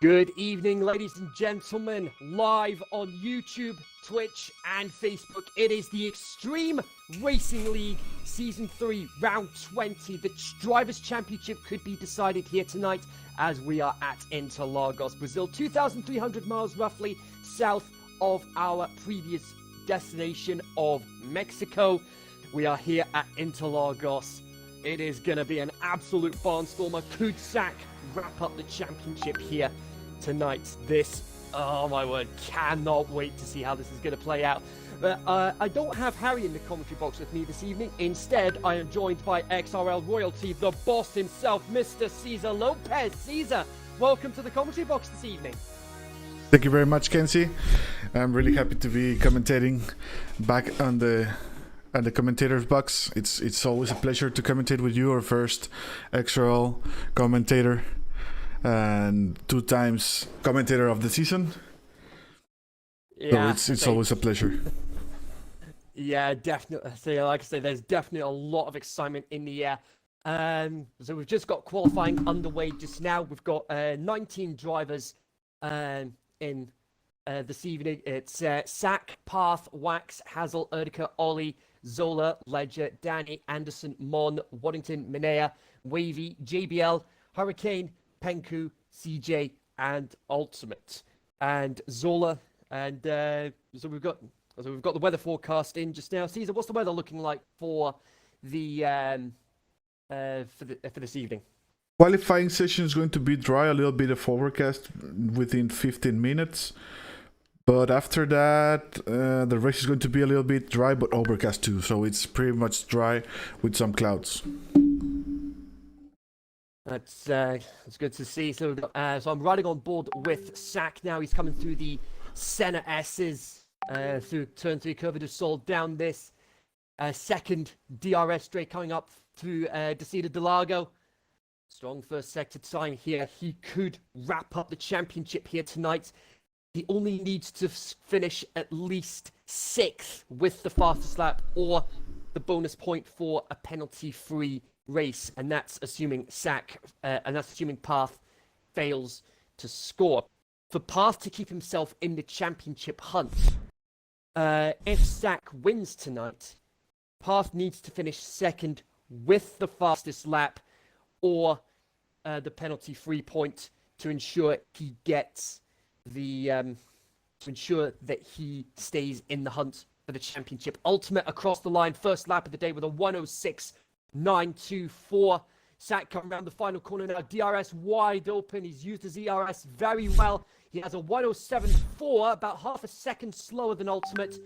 Good evening, ladies and gentlemen, live on YouTube, Twitch, and Facebook. It is the Xtreme Racing League Season 3, Round 20. The Drivers' Championship could be decided here tonight as we are at Interlagos, Brazil, 2,300 miles roughly south of our previous destination of Mexico. We are here at Interlagos. It is going to be an absolute barnstormer. Could Zach wrap up the championship here tonight? Oh my word, cannot wait to see how this is going to play out. But I don't have Harry in the commentary box with me this evening. Instead, I am joined by XRL royalty, the boss himself, Mr. Cesar Lopez. Cesar, welcome to the commentary box this evening. Thank you very much, Kenzie. I'm really happy to be commentating back on the commentator's box. It's always a pleasure to commentate with you, our first XRL commentator and 2 times commentator of the season. Yeah, so it's always a pleasure. Yeah, definitely. So, like I say, there's definitely a lot of excitement in the air. So we've just got qualifying underway just now. We've got 19 drivers in this evening. It's Sack, Path, Wax, Hazel, Erdica, Ollie, Zola, Ledger, Danny, Anderson, Mon, Waddington, Minea, Wavy, JBL, Hurricane, Penku, CJ, and Ultimate. And Zola, and so we've got the weather forecast in just now. Caesar, what's the weather looking like for the for this evening? Qualifying session is going to be dry, a little bit of overcast within 15 minutes. But after that, the race is going to be a little bit dry, but overcast too. So it's pretty much dry with some clouds. That's good to see. So I'm riding on board with Sack now. He's coming through the Senna S's through turn 3 Curva de Sol down this second DRS straight coming up through Descida de Lago. Strong first sector time here. He could wrap up the championship here tonight. He only needs to finish at least 6th with the fastest lap or the bonus point for a penalty-free race, and that's assuming Path fails to score. For Path to keep himself in the championship hunt, if Zach wins tonight, Path needs to finish 2nd with the fastest lap or the penalty-free point to ensure he gets to ensure that he stays in the hunt for the championship. Ultimate across the line, first lap of the day with a 106.924. Sack coming around the final corner now. DRS wide open. He's used his ERS very well. He has a 107.4, about half a second slower than Ultimate.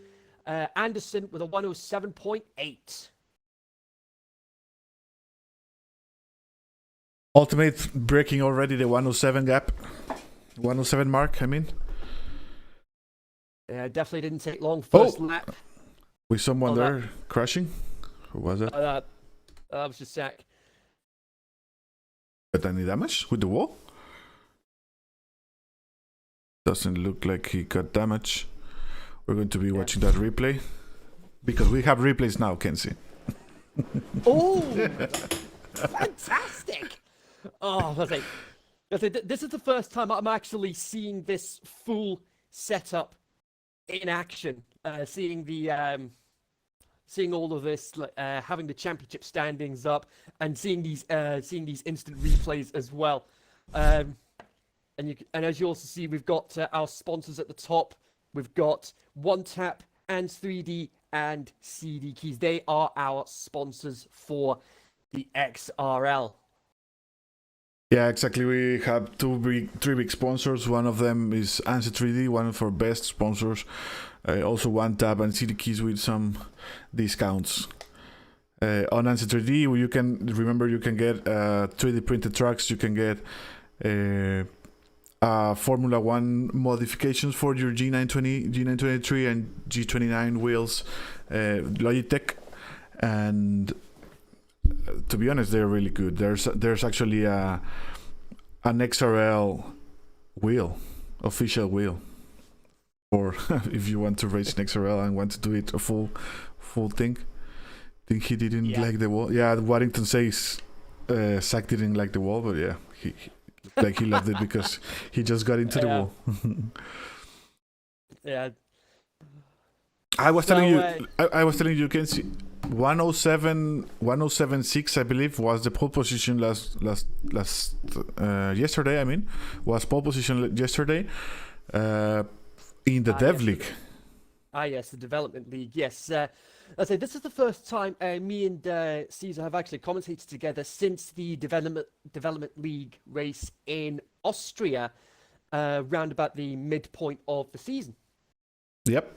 Anderson with a 107.8. Ultimate breaking already the 107 gap. 107 mark, I mean. Yeah, definitely didn't take long. First lap. With someone there crashing? Who was it? That was just Sack. Got any damage with the wall? Doesn't look like he got damage. We're going to be watching that replay. Because we have replays now, Kenzie. Oh! Fantastic! Oh, this is the first time I'm actually seeing this full setup in action. Seeing all of this, having the championship standings up, and seeing these instant replays as well. And as you also see, we've got our sponsors at the top. We've got One Tap and 3D and CD Keys. They are our sponsors for the XRL. Yeah, exactly. We have three big sponsors. One of them is Answer 3D, one of our best sponsors. Also One Tap and CD Keys with some discounts. On Answer 3D, you can get 3D printed trucks. You can get Formula 1 modifications for your G920, G923 and G29 wheels, Logitech, and to be honest, they're really good. There's actually an XRL wheel, official wheel, or if you want to race an XRL and want to do it a full thing. I think he didn't like the wall. Yeah, Waddington says Zach didn't like the wall, but yeah, he like he loved it because he just got into the Yeah. wall. Yeah. I was So, telling you, I was telling you, you can see 107.6, I believe, was the pole position yesterday. I mean, was pole position yesterday in the Dev yes, League. Yes, the development league. Yes, I say this is the first time me and Caesar have actually commentated together since the development league race in Austria, round about the midpoint of the season. Yep.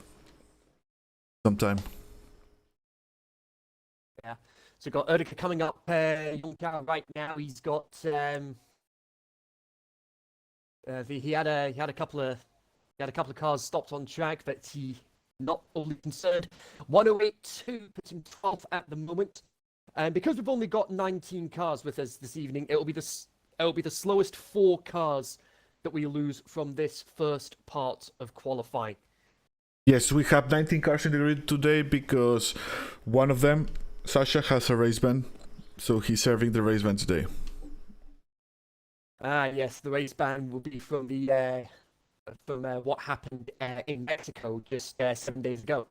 Sometime. Yeah. So we've got Erdica coming up. Juncker right now. He's got he had a couple of cars stopped on track, but he not overly concerned. 108.2 puts him 12th at the moment, and because we've only got 19 cars with us this evening, it'll be the slowest 4 cars that we lose from this first part of qualifying. Yes, we have 19 cars in the grid today because one of them, Sasha, has a race ban, so he's serving the race ban today. Yes, the race ban will be from the what happened in Mexico just 7 days ago.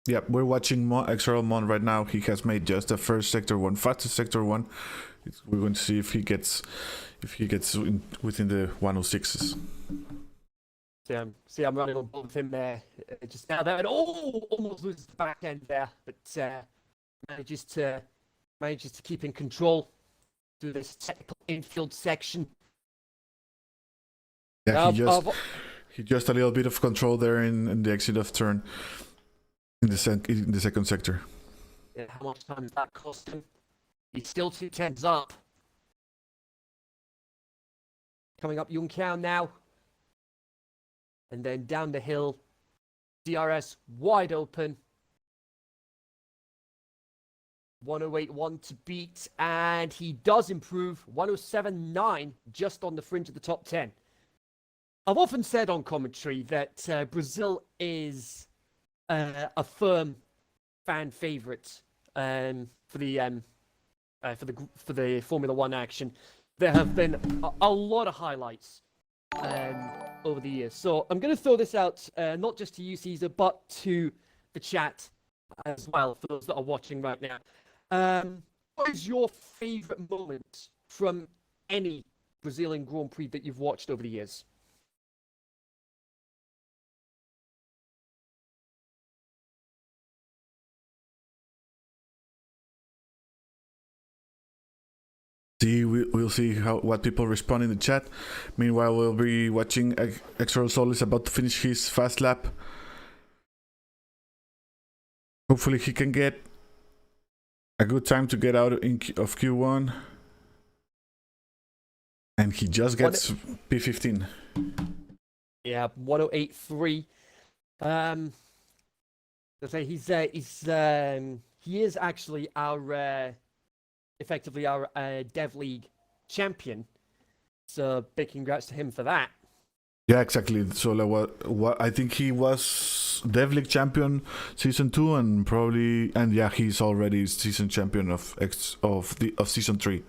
Yep, we're watching XRL Mon right now. He has made just the first sector 1, fastest sector 1. We're going to see if he gets within the 106s. See, I'm running on board with him there just now there, and almost loses the back end there, but manages to keep in control through this technical infield section. Yeah, he just a little bit of control there in the exit of turn in the second sector. Yeah, how much time does that cost him? He's still 2 tenths up. Coming up Jungkow now. And then down the hill, DRS wide open. 108.1 to beat, and he does improve. 107.9 just on the fringe of the top 10. I've often said on commentary that Brazil is a firm fan favorite for the Formula One action. There have been a lot of highlights over the years. So I'm going to throw this out, not just to you, Caesar, but to the chat as well, for those that are watching right now. What is your favorite moment from any Brazilian Grand Prix that you've watched over the years? We'll see what people respond in the chat. Meanwhile, we'll be watching Extra Soul is about to finish his fast lap. Hopefully he can get a good time to get out of Q1. And he just gets P15. Yeah, 108.3. He is actually our effectively our Dev League champion. So big congrats to him for that. Yeah, exactly. So what I think he was Dev League champion season 2 and yeah, he's already season champion of season 3.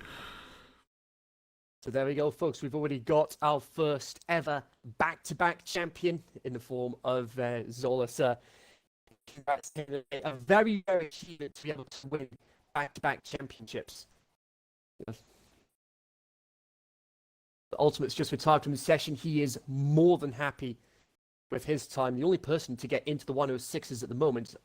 So there we go, folks. We've already got our first ever back-to-back champion in the form of Zola. So congrats to him. A very, very achievement to be able to win back-to-back championships. Yes. The Ultimate's just retired from his session. He is more than happy with his time. The only person to get into the 106s at the moment. It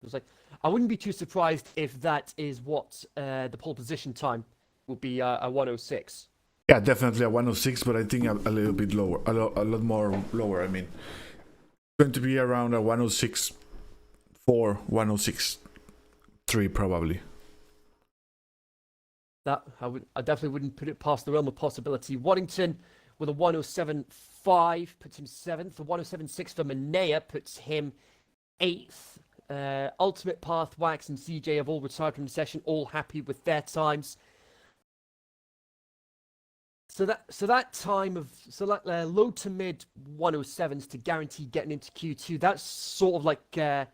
was like, I wouldn't be too surprised if that is what the pole position time will be a 106. Yeah, definitely a 106, but I think a little bit lower, a lot more lower. I mean, it's going to be around a 106.4, 106.3 probably. That I definitely wouldn't put it past the realm of possibility. Waddington with a 107.5 puts him 7th. The 107.6 for Manea puts him 8th. Ultimate Path, Wax, and CJ have all retired from the session, all happy with their times. So that time of low to mid 107s to guarantee getting into Q2. That's sort of like the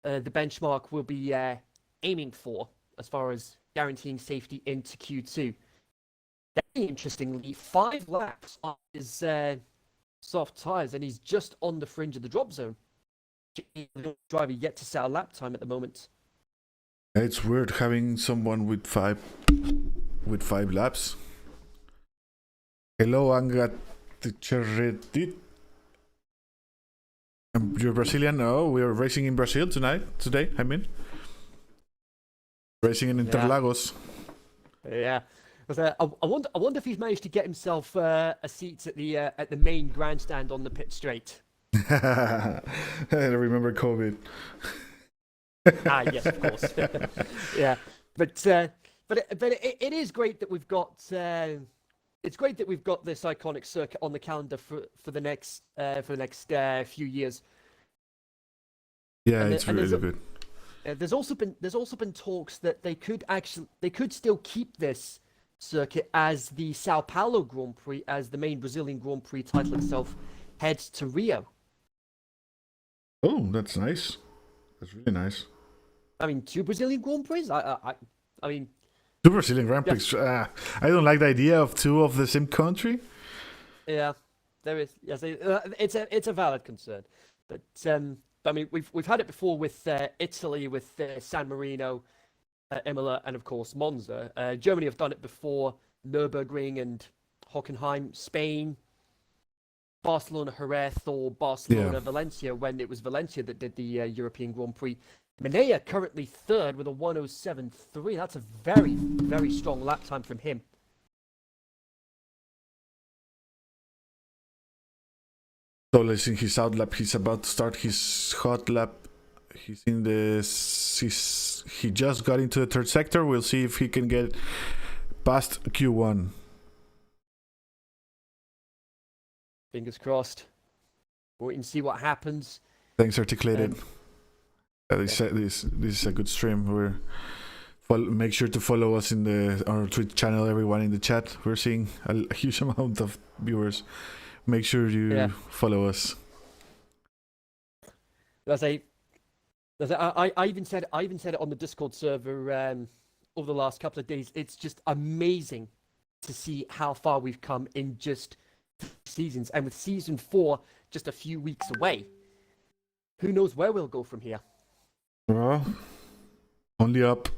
benchmark we'll be aiming for as far as guaranteeing safety into Q2. interestingly, 5 laps on his soft tires, and he's just on the fringe of the drop zone. He's the driver yet to set a lap time at the moment. It's weird having someone with five laps. Hello, Angaticheredit. You're Brazilian? Oh, we are racing in Brazil today, I mean. Racing in Interlagos. Yeah. I wonder if he's managed to get himself a seat at the main grandstand on the pit straight. I remember COVID. Yes, of course. Yeah, but it is great that we've got. It's great that we've got this iconic circuit on the calendar for the next few years. Yeah, it's really good. There's also been talks that they could still keep this circuit as the Sao Paulo Grand Prix, as the main Brazilian Grand Prix title itself heads to Rio. Oh, that's nice. That's really nice. I mean, 2 Brazilian Grand Prix. I mean, 2 Brazilian Grand Prix. I don't like the idea of 2 of the same country. Yeah, there is. Yes, it's a valid concern, but I mean, we've had it before with Italy, with San Marino, Imola, and of course Monza. Germany have done it before, Nürburgring and Hockenheim. Spain, Barcelona Jerez, or Barcelona Valencia, when it was Valencia that did the European Grand Prix. Minea currently 3rd with a 1:07.3. That's a very, very strong lap time from him. So let's see his out lap. He's about to start his hot lap. He just got into the 3rd sector. We'll see if he can get past Q1. Fingers crossed. Wait and see what happens. Thanks, Articulated. This is a good stream. Make sure to follow us in our Twitch channel. Everyone in the chat. We're seeing a huge amount of viewers. Make sure you follow us. I even said it on the Discord server over the last couple of days. It's just amazing to see how far we've come in just seasons, and with season 4 just a few weeks away. Who knows where we'll go from here? Only up.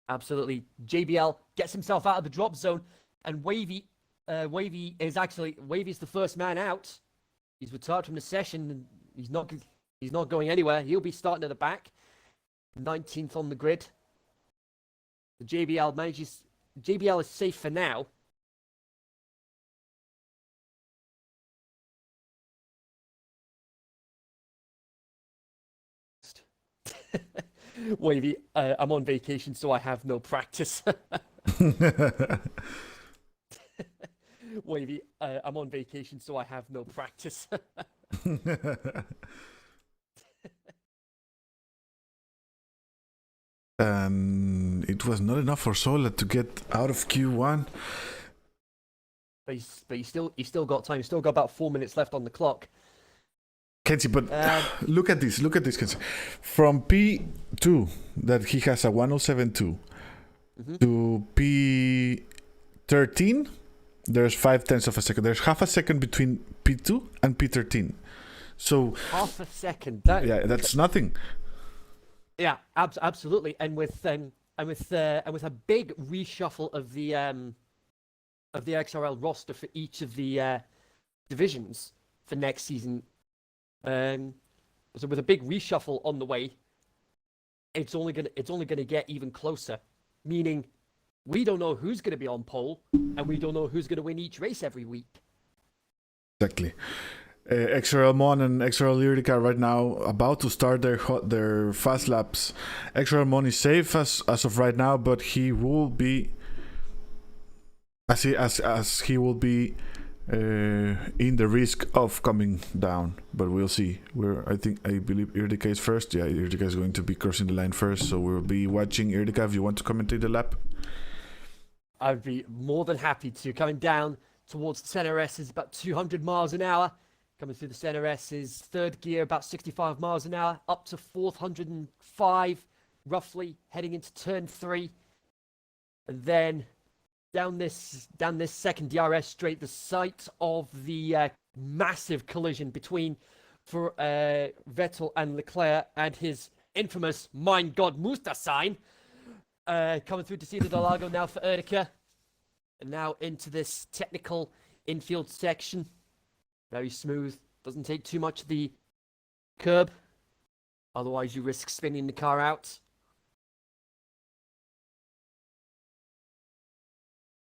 Absolutely. JBL gets himself out of the drop zone, and Wavy is the first man out. He's retired from the session, and he's not going anywhere. He'll be starting at the back, 19th on the grid. The JBL is safe for now. Wavy, I'm on vacation, so I have no practice. Wavy, I'm on vacation, so I have no practice. And it was not enough for Sola to get out of Q1. But he's still got time. He's still got about 4 minutes left on the clock. Kenzie, but look at this, Kenzie. From P2, that he has a 107.2, to P13, there's 0.5 of a second. There's half a second between P2 and P13. So half a second. That's nothing. Yeah, absolutely. And with a big reshuffle of the XRL roster for each of the divisions for next season. So with a big reshuffle on the way, it's only gonna get even closer. Meaning, we don't know who's gonna be on pole, and we don't know who's gonna win each race every week. Exactly. XRL Mon and XRL Lyrica right now about to start their fast laps. XRL Mon is safe as of right now, but he will be as he will be in the risk of coming down, but we'll see. I believe Irdica is first. Yeah, Irdica is going to be crossing the line first, so we'll be watching Irdica. If you want to commentate the lap, I'd be more than happy to. Coming down towards the center S is about 200 miles an hour. Coming through the center S is 3rd gear, about 65 miles an hour, up to 405 roughly, heading into turn 3, and then down this second DRS straight, the site of the massive collision between Vettel and Leclerc, and his infamous "Mein God Muster" sign coming through to see the Delago now for Erdica, and now into this technical infield section. Very smooth, doesn't take too much of the curb, otherwise you risk spinning the car out.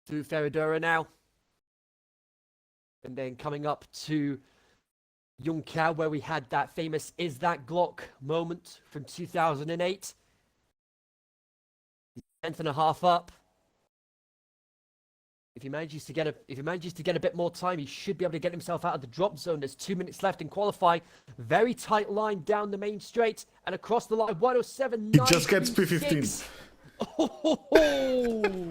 Through Ferradura now. And then coming up to Juncker, where we had that famous "Is that Glock" moment from 2008. 10th and a half up. If he manages to get a bit more time, he should be able to get himself out of the drop zone. There's 2 minutes left in qualifying. Very tight line down the main straight and across the line. 107. He just gets P15. Oh.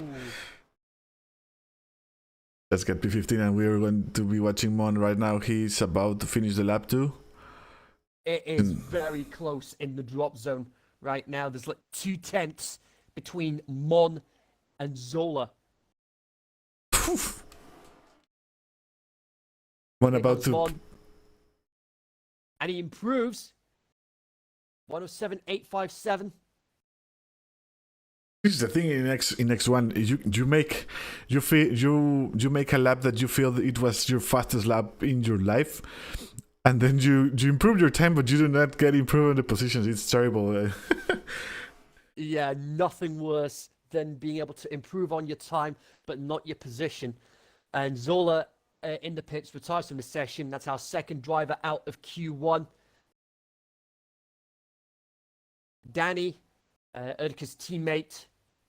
Let's get P15, and we're going to be watching Mon right now. He's about to finish the lap 2. It is very close in the drop zone right now. There's like 2/10 between Mon and Zola. Mon about to... Mon. And he improves. 107.857. This is the thing in X1. You make a lap that you feel that it was your fastest lap in your life, and then you improve your time, but you do not get improved in the positions. It's terrible. Yeah, nothing worse than being able to improve on your time, but not your position. And Zola in the pits retires from the session. That's our second driver out of Q1. Danny, Erdica's teammate,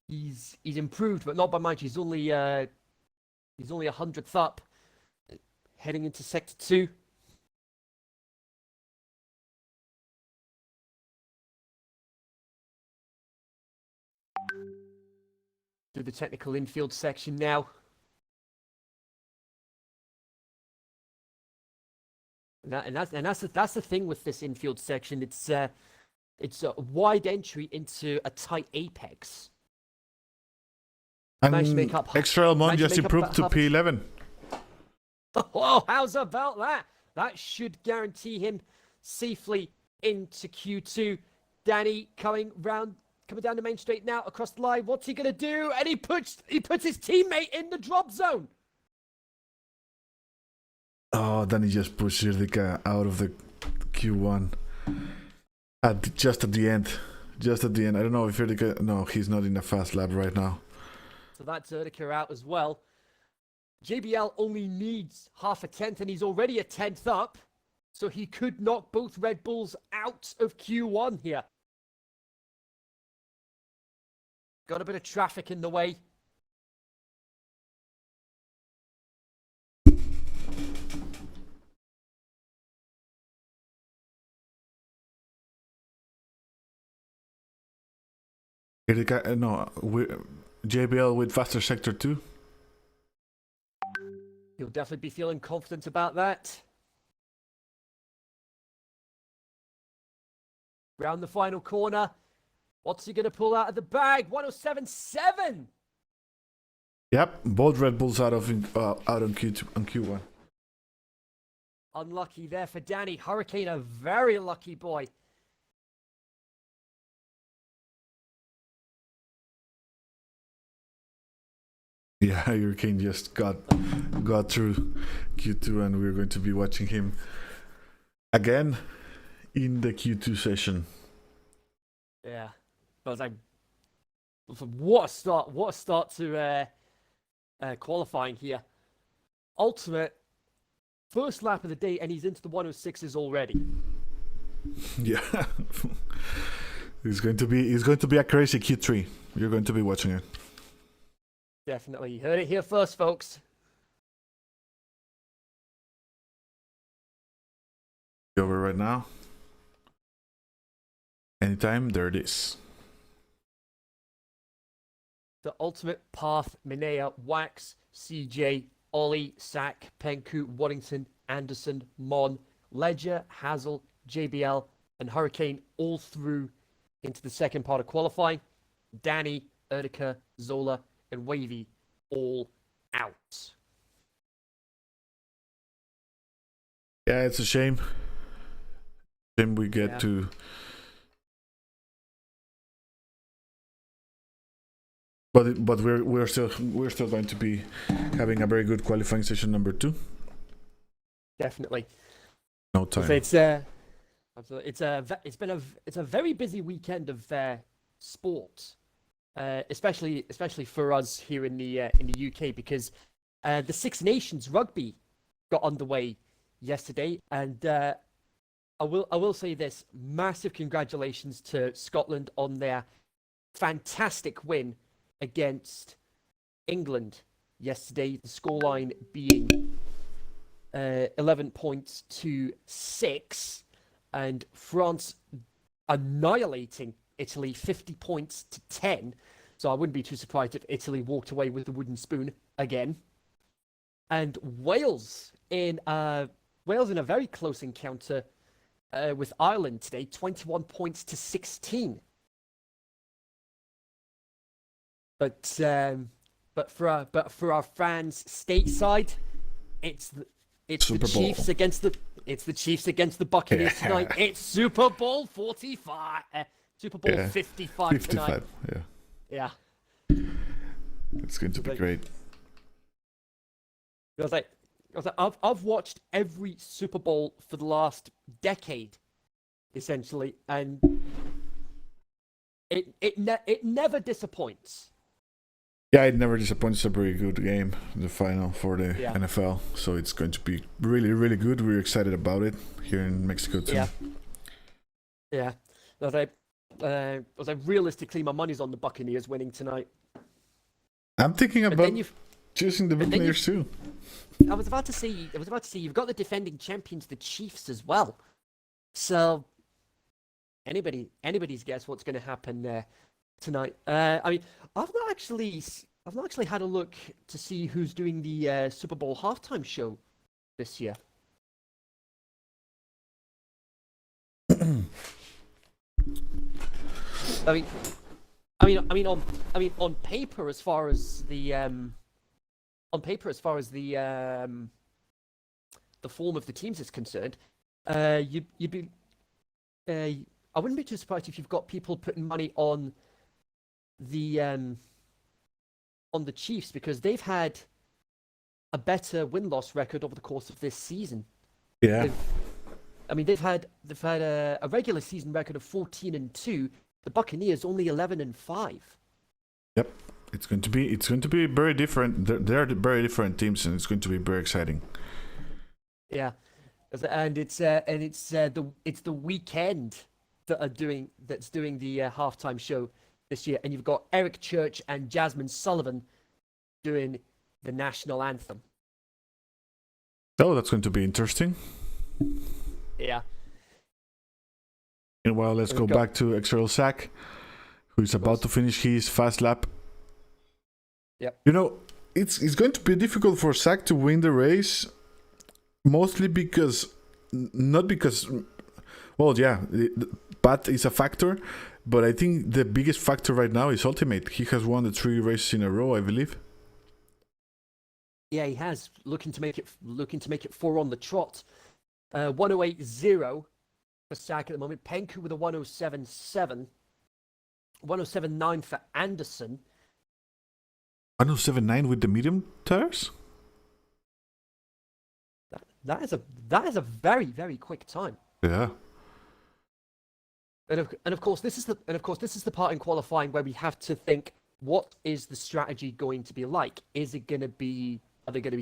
he's improved, but not by much. He's only 100th up, heading into sector 2. Through the technical infield section now. And that's the thing with this infield section. It's a wide entry into a tight apex. And Extra Elmont just improved to P11. Oh, how's about that? That should guarantee him safely into Q2. Danny coming down the main straight now across the line. What's he gonna do? And he puts his teammate in the drop zone. Oh, Danny just pushed Erdica out of the Q1 just at the end. Just at the end. I don't know if Erdica... No, he's not in a fast lap right now. So that's Erdica out as well. JBL only needs half a tenth, and he's already a 10th up. So he could knock both Red Bulls out of Q1 here. Got a bit of traffic in the way. Erdica, no, JBL with faster sector 2. He'll definitely be feeling confident about that. Round the final corner. What's he going to pull out of the bag? 107.7! Yep, both Red Bulls out on Q1. Unlucky there for Danny. Hurricane, a very lucky boy. Yeah, Hurricane just got through Q2, and we're going to be watching him again in the Q2 session. Yeah, I was like, what a start to qualifying here. Ultimate, first lap of the day, and he's into the 106s already. Yeah, it's going to be a crazy Q3. You're going to be watching it. Definitely. You heard it here first, folks. Over right now. Anytime, there it is. The ultimate path: Minea, Wax, CJ, Ollie, Sack, Penku, Waddington, Anderson, Mon, Ledger, Hazel, JBL, and Hurricane all through into the second part of qualifying. Danny, Erdica, Zola, and Wavy all out. Yeah, it's a shame. Shame we get to. But we're still going to be having a very good qualifying session number 2. Definitely. No time. So it's a very busy weekend of sport, especially for us here in the UK, because the Six Nations rugby got underway yesterday, and I will say this: massive congratulations to Scotland on their fantastic win against England yesterday. The scoreline being 11 points to 6, and France annihilating Italy 50 points to 10. So I wouldn't be too surprised if Italy walked away with the wooden spoon again. And Wales in a very close encounter with Ireland today, 21 points to 16. But for our fans stateside, it's the Chiefs against the Buccaneers tonight. It's Super Bowl 45, Super Bowl 55 tonight. Yeah. It's going to be great. I've watched every Super Bowl for the last decade, essentially, and it never disappoints. Yeah, it never disappoints. It's a very good game, the final for the NFL. So it's going to be really, really good. We're excited about it here in Mexico too. Yeah. Realistically, my money's on the Buccaneers winning tonight. I'm thinking about choosing the Buccaneers too. I was about to say you've got the defending champions, the Chiefs, as well. So anybody's guess what's going to happen there tonight. I mean, I've not actually had a look to see who's doing the Super Bowl halftime show this year. On paper, as far as the form of the teams is concerned, you'd be. I wouldn't be too surprised if you've got people putting money on the Chiefs, because they've had a better win-loss record over the course of this season. Yeah. They've had a regular season record of 14-2. The Buccaneers only 11-5. Yep, it's going to be very different. They're very different teams, and it's going to be very exciting. Yeah, and it's the weekend that's doing the halftime show this year, and you've got Eric Church and Jasmine Sullivan doing the national anthem. Oh, that's going to be interesting. Yeah. Well, let's go back to Xtreme Zach, who's about to finish his fast lap. Yep. It's going to be difficult for Zach to win the race, mostly not because, Pat is a factor, but I think the biggest factor right now is Ultimate. He has won the 3 races in a row, I believe. Yeah, he has. Looking to make it 4 on the trot. 108.0 for Zach at the moment. Penku with a 107.7. 107.9 for Anderson. 107.9 with the medium tires? That is a very, very quick time. Yeah. And of course this is the part in qualifying where we have to think, what is the strategy going to be like? Are they going to be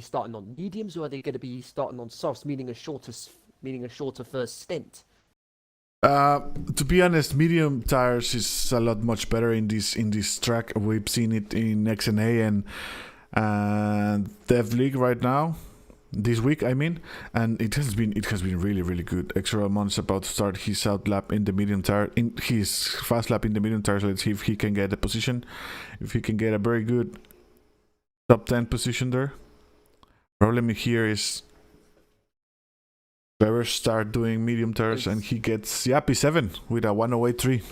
starting on mediums, or are they going to be starting on softs, meaning a shorter first stint? To be honest, medium tires is a lot much better in this track. We've seen it in XNA and Dev League right now, this week I mean, and it has been really, really good. Extra Ramon's about to start his out lap in the medium tire, in his fast lap in the medium tires. Let's see if he can get a position, if he can get a very good top 10 position there. Problem here is Trevor start doing medium tires and he gets P7 with a 108.3.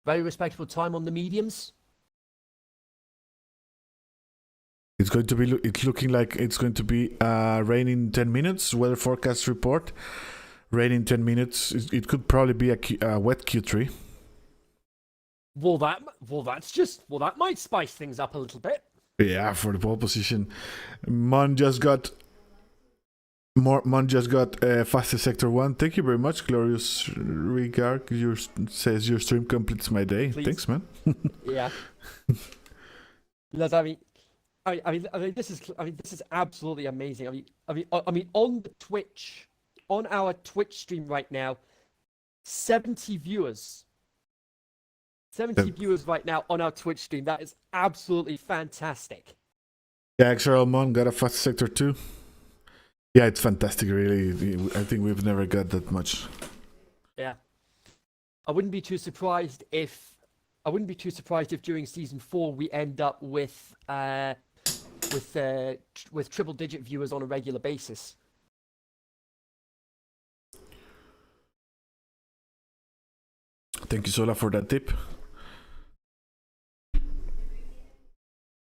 Very respectable time on the mediums. It's going to be. It's looking like it's going to be rain in 10 minutes. Weather forecast report. Rain in 10 minutes. It could probably be a wet Q3. That might spice things up a little bit. Yeah, for the pole position, Mon just got fastest sector 1. Thank you very much, Glorious Regard. Says your stream completes my day. Please. Thanks, man. Yeah. This is absolutely amazing. I mean, on our Twitch stream right now, 70 viewers. 70 viewers right now on our Twitch stream. That is absolutely fantastic. Yeah, XRL Mon got a fast sector 2. Yeah, it's fantastic, really. I think we've never got that much. Yeah. I wouldn't be too surprised if during season 4 we end up with triple digit viewers on a regular basis. Thank you, Sola, for that tip.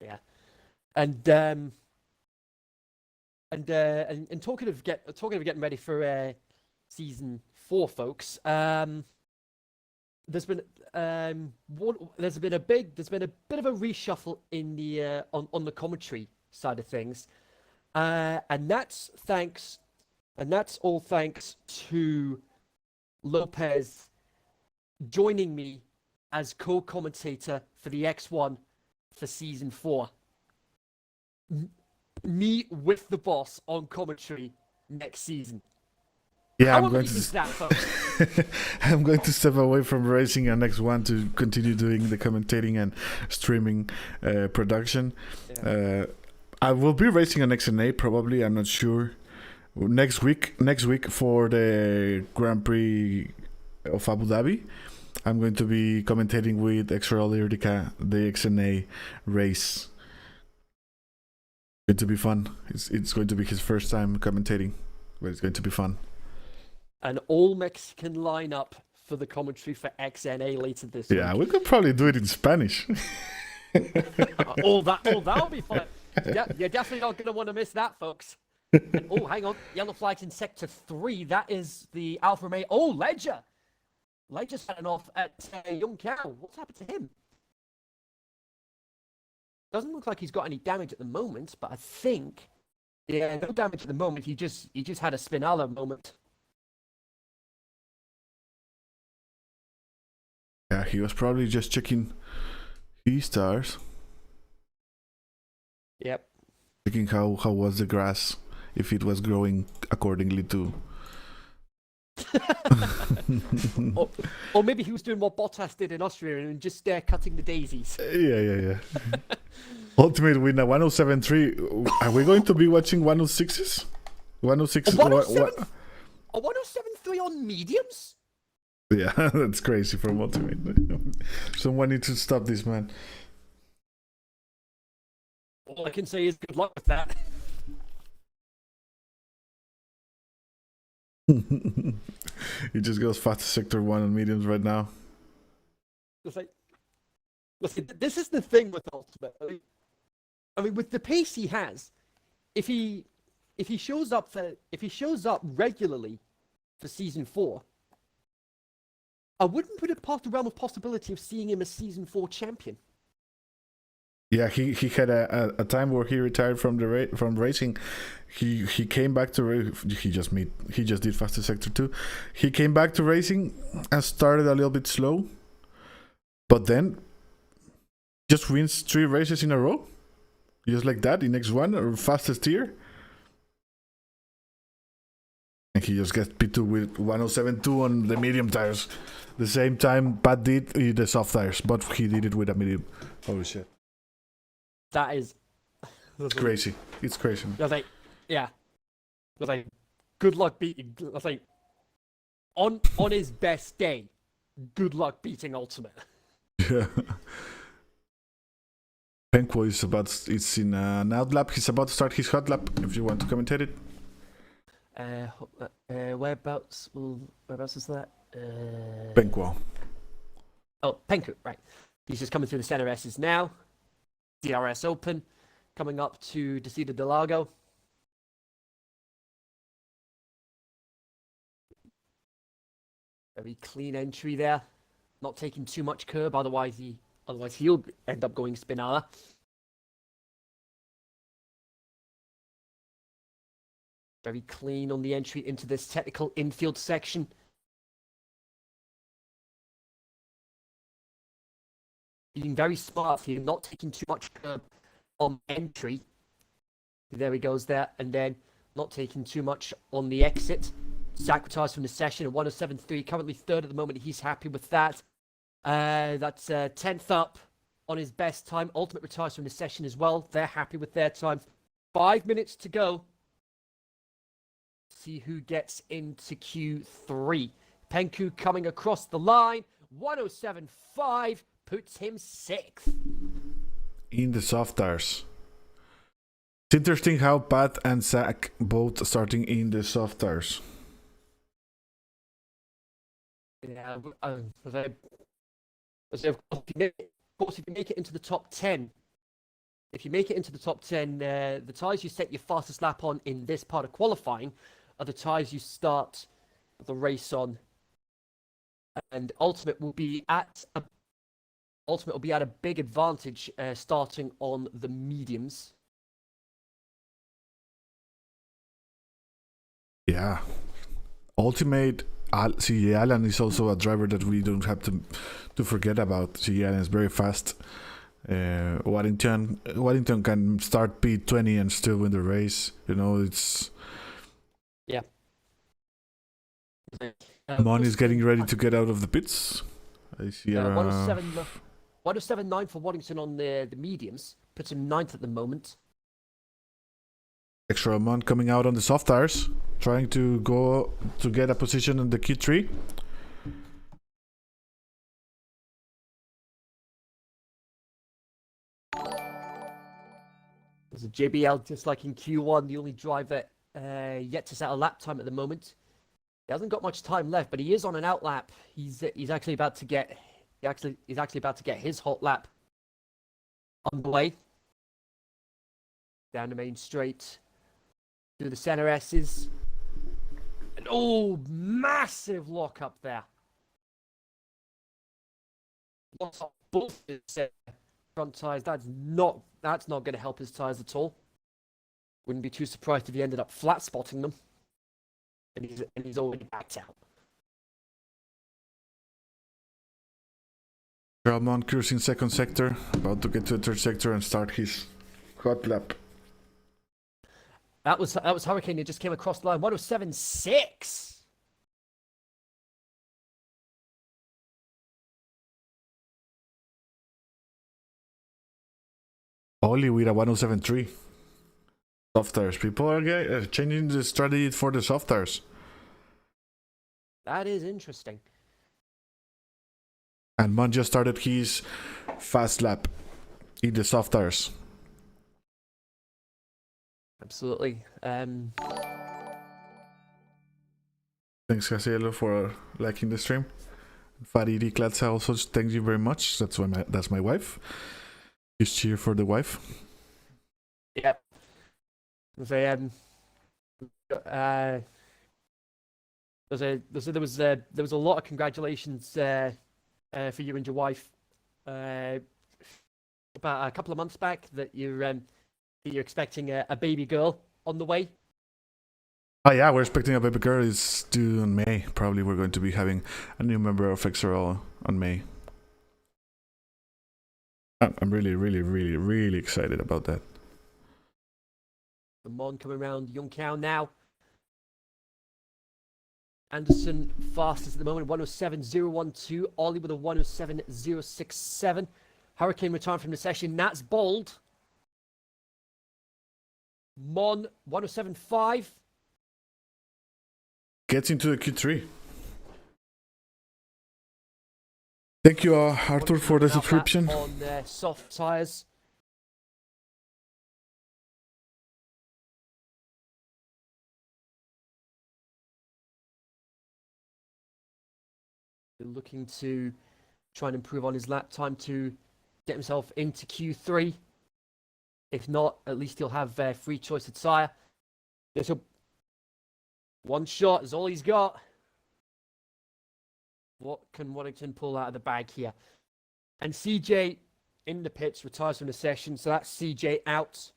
Yeah, and talking of getting ready for season 4, folks. There's been a bit of a reshuffle in the on the commentary side of things, and that's all thanks to Lopez joining me as co-commentator for the X1 for season 4. Me with the boss on commentary next season. Yeah, I'm going to step away from racing and X1 to continue doing the commentating and streaming production. Yeah. I will be racing on XNA probably. I'm not sure. Next week for the Grand Prix of Abu Dhabi, I'm going to be commentating with XRL Irdica the XNA race. It's going to be fun. It's going to be his first time commentating, but it's going to be fun. An all-Mexican lineup for the commentary for XNA later this week. Yeah, we could probably do it in Spanish. That'll be fun. Yeah, you're definitely not going to want to miss that, folks. And, hang on. Yellow flags in Sector 3. That is the Alfa Romeo. Oh, Ledger. Ledger's heading off at Young Cow. What's happened to him? Doesn't look like he's got any damage at the moment, but I think... Yeah, no damage at the moment. He just had a Spinala moment. Yeah, he was probably just checking his stars. Yep. Checking how was the grass, if it was growing accordingly to... or maybe he was doing what Bottas did in Austria and just cutting the daisies. Yeah. Ultimate winner 107.3. Are we going to be watching 106s? 106. A 107.3 on mediums? Yeah, that's crazy from Ultimate. Someone needs to stop this, man. All I can say is good luck with that. He just goes fast to sector 1 on mediums right now. Listen, this is the thing with Ultimate. I mean, with the pace he has, if he shows up regularly for season 4, I wouldn't put it past the realm of possibility of seeing him as season 4 champion. Yeah, he had a time where he retired from racing. He came back to he just did fastest sector 2. He came back to racing and started a little bit slow, but then just wins 3 races in a row, just like that in X1 or fastest tier. And he just gets P2 with 107.2 on the medium tires. The same time Pat did the soft tires, but he did it with a medium. Holy shit. That is... It's crazy. It's crazy. I was like, good luck beating... I was like, on his best day, good luck beating Ultimate. Yeah. Penquo is it's in an out lap. He's about to start his hot lap, if you want to commentate it. Whereabouts is that? Penquo. Oh, Penku, right. He's just coming through the center S's now. DRS open. coming up to Desida del Lago. Very clean entry there. Not taking too much curb, otherwise he'll end up going Spinala. Very clean on the entry into this technical infield section. Being very smart here, not taking too much curb on entry. There he goes there, and then not taking too much on the exit. Sacrifice from the session at 107.3, currently third at the moment. He's happy with that. That's 10th up on his best time. Ultimate retires from the session as well. They're happy with their time. 5 minutes to go. See who gets into Q3. Penku coming across the line. 107.5 puts him 6th. In the soft tires. It's interesting how Pat and Zach both starting in the soft tires. Yeah, of course, if you make it into the top 10, the tyres you set your fastest lap on in this part of qualifying are the tyres you start the race on. And Ultimate will be at a big advantage starting on the mediums. Yeah. Ultimate CJ Allen is also a driver that we don't have to forget about. CJ Allen is very fast. Waddington can start P20 and still win the race. You know, it's... Yeah. Mon is getting ready to get out of the pits. I see 107.9 for Waddington on the mediums. Puts him 9th at the moment. Extra Mon coming out on the soft tires, trying to go to get a position in the Q3. There's a JBL just like in Q1, the only driver yet to set a lap time at the moment. He hasn't got much time left, but he is on an out lap. He's actually about to get his hot lap underway. Down the main straight. Through the center S's. And massive lock up there. Lots of both his front tires. That's not going to help his tires at all. Wouldn't be too surprised if he ended up flat spotting them. And he's already backed out. Ramon cruising second sector, about to get to the third sector and start his hot lap. That was Hurricane. It just came across the line. 107.6. Only with a 107.3. Soft tires. People are changing the strategy for the soft tires. That is interesting. And Mon just started his fast lap in the soft tires. Absolutely. Thanks, Casiello, for liking the stream. Faridi Klatsa also thank you very much. That's my wife. Just cheer for the wife. Yep. There was a lot of congratulations for you and your wife about a couple of months back that you're expecting a baby girl on the way. Oh yeah, we're expecting a baby girl. It's due in May. Probably we're going to be having a new member of XRL on May. I'm really, really, really, really excited about that. The Mon coming around Young Cow now. Anderson fastest at the moment, 107.012. Ollie with a 107.067. Hurricane retiring from the session. Nat's bold. Mon 107.5. Gets into the Q3. Thank you, Arthur, for the subscription. On soft tires. Looking to try and improve on his lap time to get himself into Q3. If not, at least he'll have free choice of tire. This one shot is all he's got. What can Waddington pull out of the bag here? And CJ in the pits retires from the session, so that's CJ out.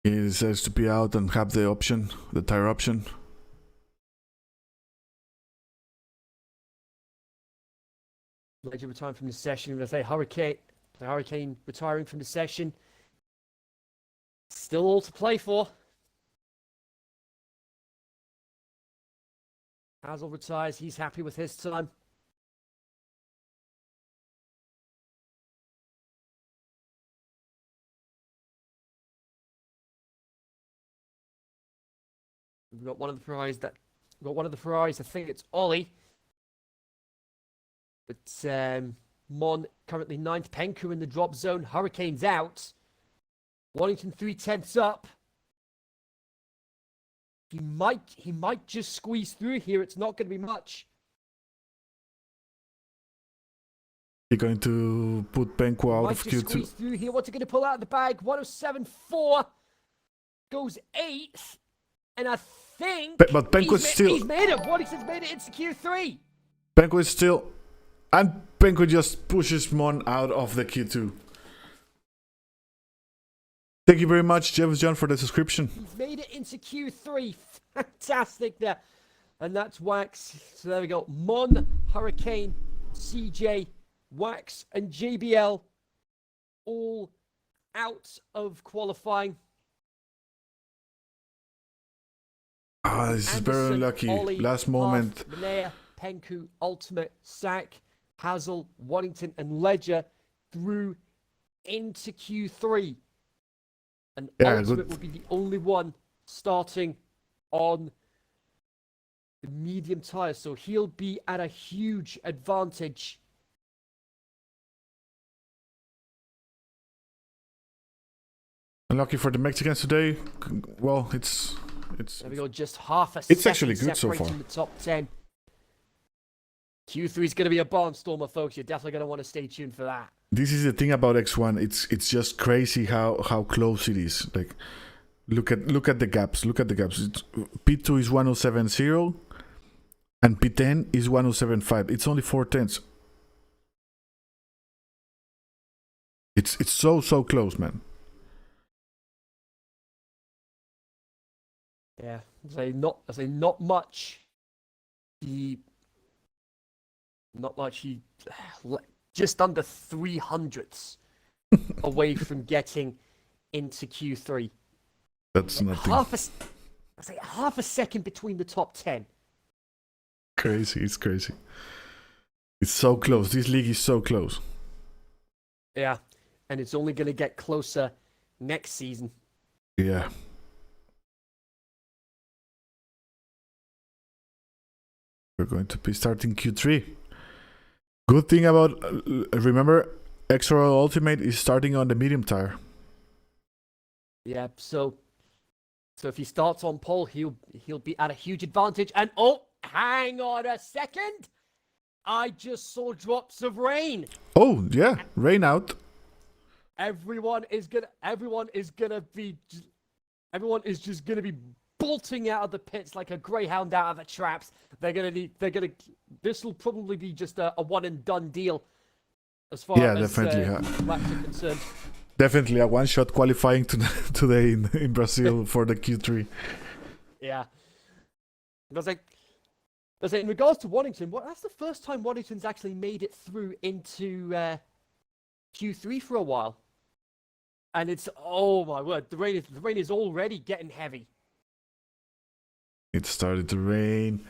He decides to be out and have the option, the tire option. Ledger retiring from the session. I'm going to say Hurricane retiring from the session. Still all to play for. Hazel retires. He's happy with his time. We've got one of the Ferraris. I think it's Ollie. But Mon currently 9th. Penku in the drop zone. Hurricane's out. Waddington 3/10 up. He might just squeeze through here. It's not going to be much. You're going to put Penku out of Q2. Squeeze through here. What's he going to pull out of the bag? 107.4 goes 8th, and I think. But Penku's still. He's made it. Waddington's made it into Q3. Penku is still, and Penku just pushes Mon out of the Q2. Thank you very much, James John, for the subscription. He's made it into Q3. Fantastic there. And that's Wax. So there we go. Mon, Hurricane, CJ, Wax, and JBL all out of qualifying. This is very unlucky. Ollie, Last moment. Manea, Penku, Ultimate, Sack, Hazel, Waddington, and Ledger through into Q3. And Ultimate will be the only one starting on the medium tire, so he'll be at a huge advantage. Unlucky for the Mexicans today. Well, it's. There we go, just half a it's second actually good so far. The top 10. Q3 is going to be a barnstormer, folks. You're definitely going to want to stay tuned for that. This is the thing about X1. It's just crazy how close it is. Like, look at the gaps. Look at the gaps. P2 is 107.0, and P10 is 107.5. It's only 4/10. It's so close, man. Yeah, I say not much. Just under 300ths away from getting into Q3. That's nothing. Half a second between the top 10. Crazy, it's crazy. It's so close. This league is so close. Yeah, and it's only going to get closer next season. Yeah. We're going to be starting Q3. Good thing about, remember, Extra Ultimate is starting on the medium tire. Yeah, so if he starts on pole, he'll be at a huge advantage. And oh, hang on a second, I just saw drops of rain. Oh yeah, rain out. Everyone is just gonna be bolting out of the pits like a greyhound out of the traps. This will probably be just a one and done deal as far as laps are concerned. Definitely a one-shot qualifying today in Brazil for the Q3. Yeah. I was like, in regards to Waddington, that's the first time Waddington's actually made it through into Q3 for a while. And it's, oh my word, the rain is already getting heavy. It started to rain.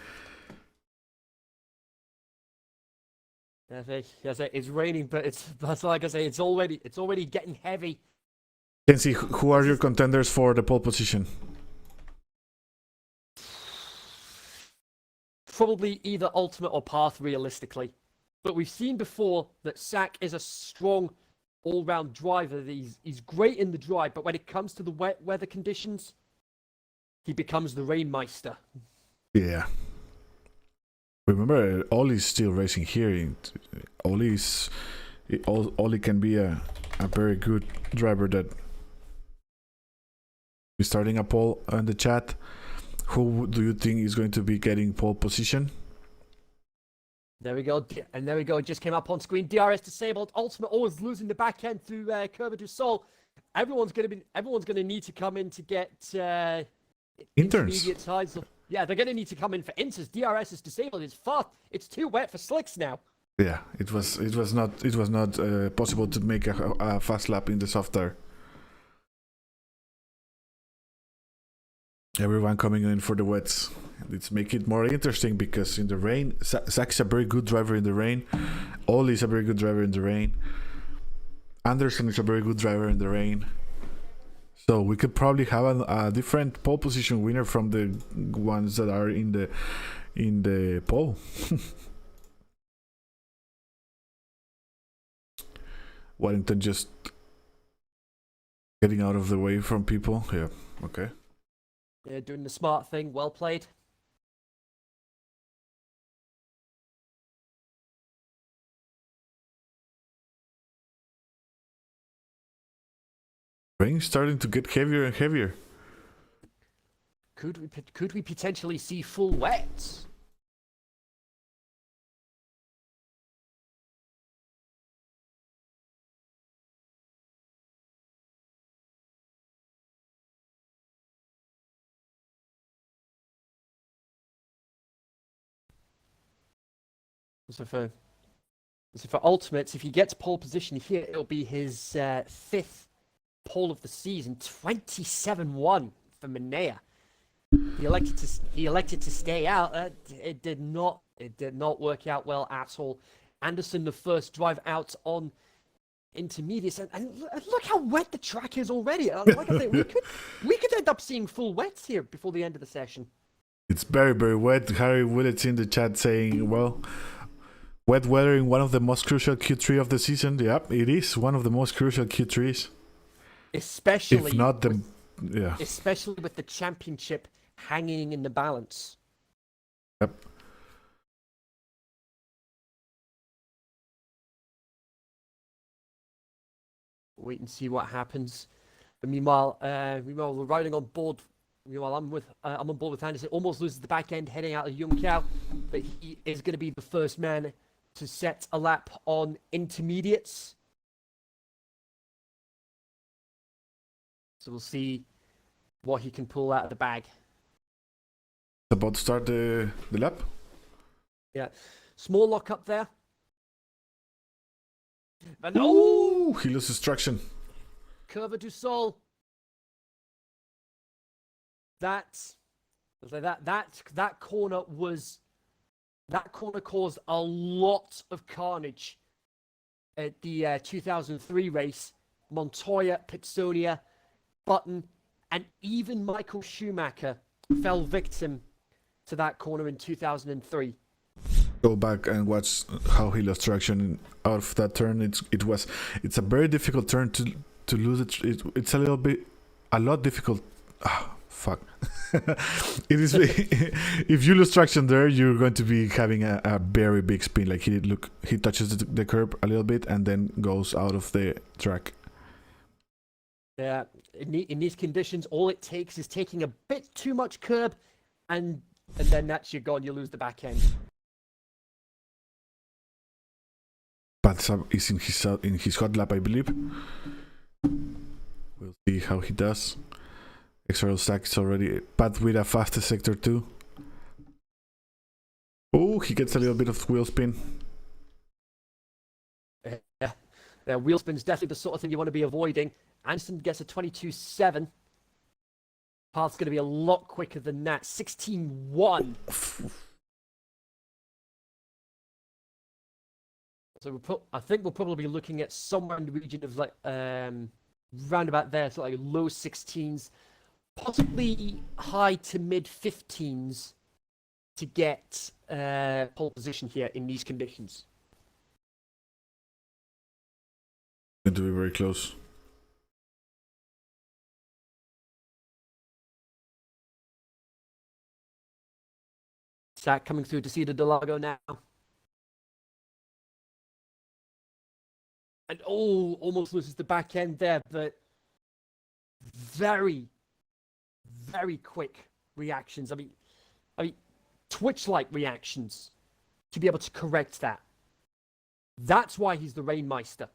It's raining, but that's like I say, it's already getting heavy. Can see who are your contenders for the pole position? Probably either Ultimate or Path, realistically. But we've seen before that Sack is a strong all-round driver. He's great in the drive, but when it comes to the wet weather conditions, he becomes the Rainmeister. Yeah. Remember, Ollie's still racing here. Ollie can be a very good driver that We're starting a poll on the chat. Who do you think is going to be getting pole position? There we go, and there we go. It just came up on screen. DRS disabled. Ultimate always losing the back end through Curva du Sol. Everyone's gonna need to come in to get intermediate sides. Yeah, they're gonna need to come in for inters. DRS is disabled. It's too wet for slicks now. Yeah, it was not possible to make a fast lap in the soft tire. Everyone coming in for the wets. Let's make it more interesting because in the rain, Zach's a very good driver in the rain. Ollie is a very good driver in the rain. Anderson is a very good driver in the rain. So we could probably have a different pole position winner from the ones that are in the pole. Wellington just getting out of the way from people. Yeah, okay. Yeah, doing the smart thing. Well played. Rain's starting to get heavier and heavier. Could we potentially see full wets? So for Ultimates, if he gets pole position here, it'll be his fifth pole of the season. 27-1 for Manea. He elected to stay out. It did not work out well at all. Anderson, the first drive out on intermediates, and look how wet the track is already. Like I say, we could end up seeing full wets here before the end of the session. It's very, very wet. Harry Willets in the chat saying, well, wet weather in one of the most crucial Q3 of the season. Yep, it is one of the most crucial Q3s. Especially, if not the, yeah. Especially with the championship hanging in the balance. Yep. Wait and see what happens. But meanwhile, we're riding on board. Meanwhile, I'm on board with Anderson. Almost loses the back end, heading out of Young Cow, but he is going to be the first man to set a lap on intermediates. So we'll see what he can pull out of the bag. About to start the lap. Yeah, small lock up there. But no, he loses traction. Curva du Sol. That corner caused a lot of carnage at the 2003 race. Montoya, Pitsonia, Button, and even Michael Schumacher fell victim to that corner in 2003. Go back and watch how he lost traction out of that turn. It's a very difficult turn to lose it. It's a lot difficult. Fuck. It is. If you lose traction there, you're going to be having a very big spin. Like he touches the curb a little bit and then goes out of the track. Yeah, in these conditions, all it takes is taking a bit too much curb, and then that's you're gone. You lose the back end. But Sam is in his hot lap, I believe. We'll see how he does. Extra stack is already, but with a faster sector too. Oh, he gets a little bit of wheel spin. Yeah, wheel spin's definitely the sort of thing you want to be avoiding. Anderson gets a 22.7. Path's going to be a lot quicker than that. 16.1. So I think we'll probably be looking at somewhere in the region of like round about there, so like low 16s, possibly high to mid 15s to get pole position here in these conditions. Going to be very close. Zach coming through to see the Delago now. And almost loses the back end there, but very, very quick reactions. I mean, Twitch-like reactions to be able to correct that. That's why he's the Rainmeister.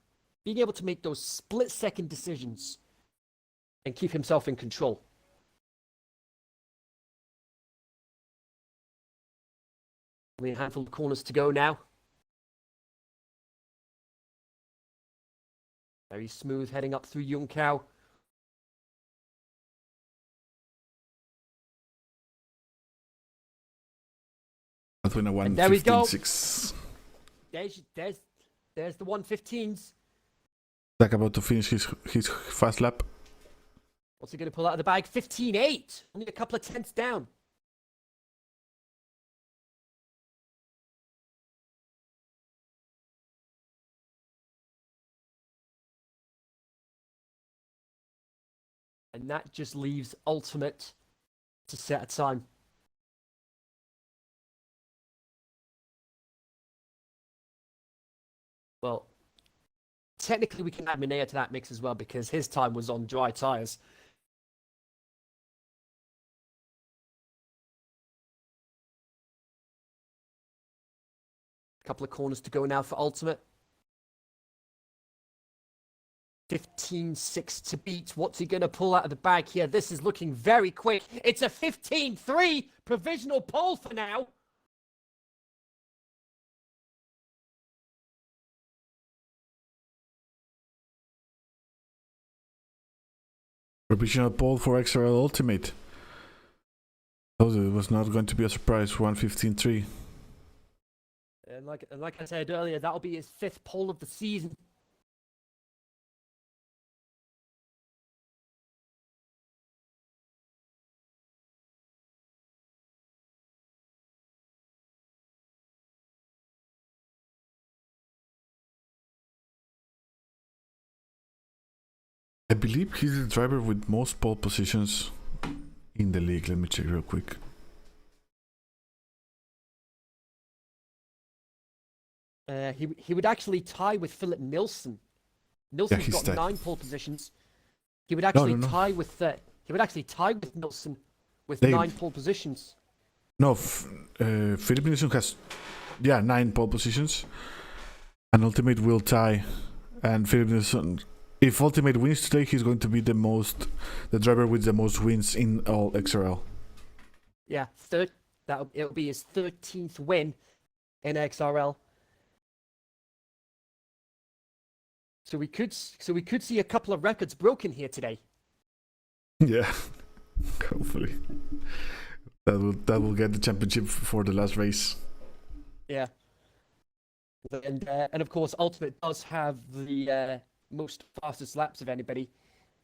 Being able to make those split-second decisions and keep himself in control. Only a handful of corners to go now. Very smooth heading up through Yunkao. Between a And there we go. 1:15.6. There's the 115s. Zach about to finish his fast lap. What's he going to pull out of the bag? 15.8. Only a couple of tenths down. And that just leaves Ultimate to set a time. Well, technically we can add Minea to that mix as well because his time was on dry tyres. A couple of corners to go now for Ultimate. 15.6 to beat. What's he going to pull out of the bag here? This is looking very quick. It's a 15.3 provisional pole for now. Provisional pole for XRL Ultimate. Told you it was not going to be a surprise. 1:15.3. And like I said earlier, that'll be his 5th pole of the season. I believe he's the driver with most pole positions in the league. Let me check real quick. He would actually tie with Philip Nilsson. Nilsson's he's got tied. 9 pole positions. He would actually no. tie with Nilsson with They- 9 pole positions. No, Philip Nilsson has 9 pole positions, and Ultimate will tie. And Philip Nilsson, if Ultimate wins today, he's going to be the driver with the most wins in all XRL. Yeah, it'll be his 13th win in XRL. So we could see a couple of records broken here today. Yeah, hopefully that will get the championship for the last race. Yeah. And of course, Ultimate does have the most fastest laps of anybody,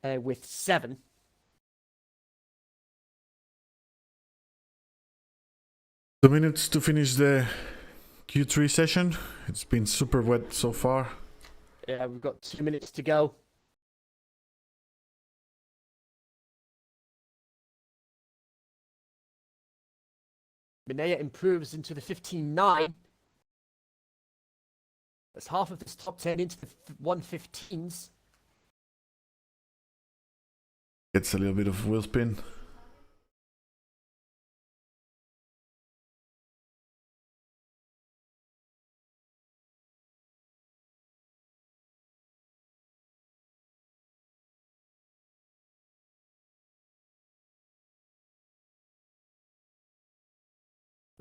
with 7. Two minutes to finish the Q3 session. It's been super wet so far. Yeah, we've got 2 minutes to go. Minea improves into the 15.9. That's half of this top 10 into the 115s. Gets a little bit of wheel spin.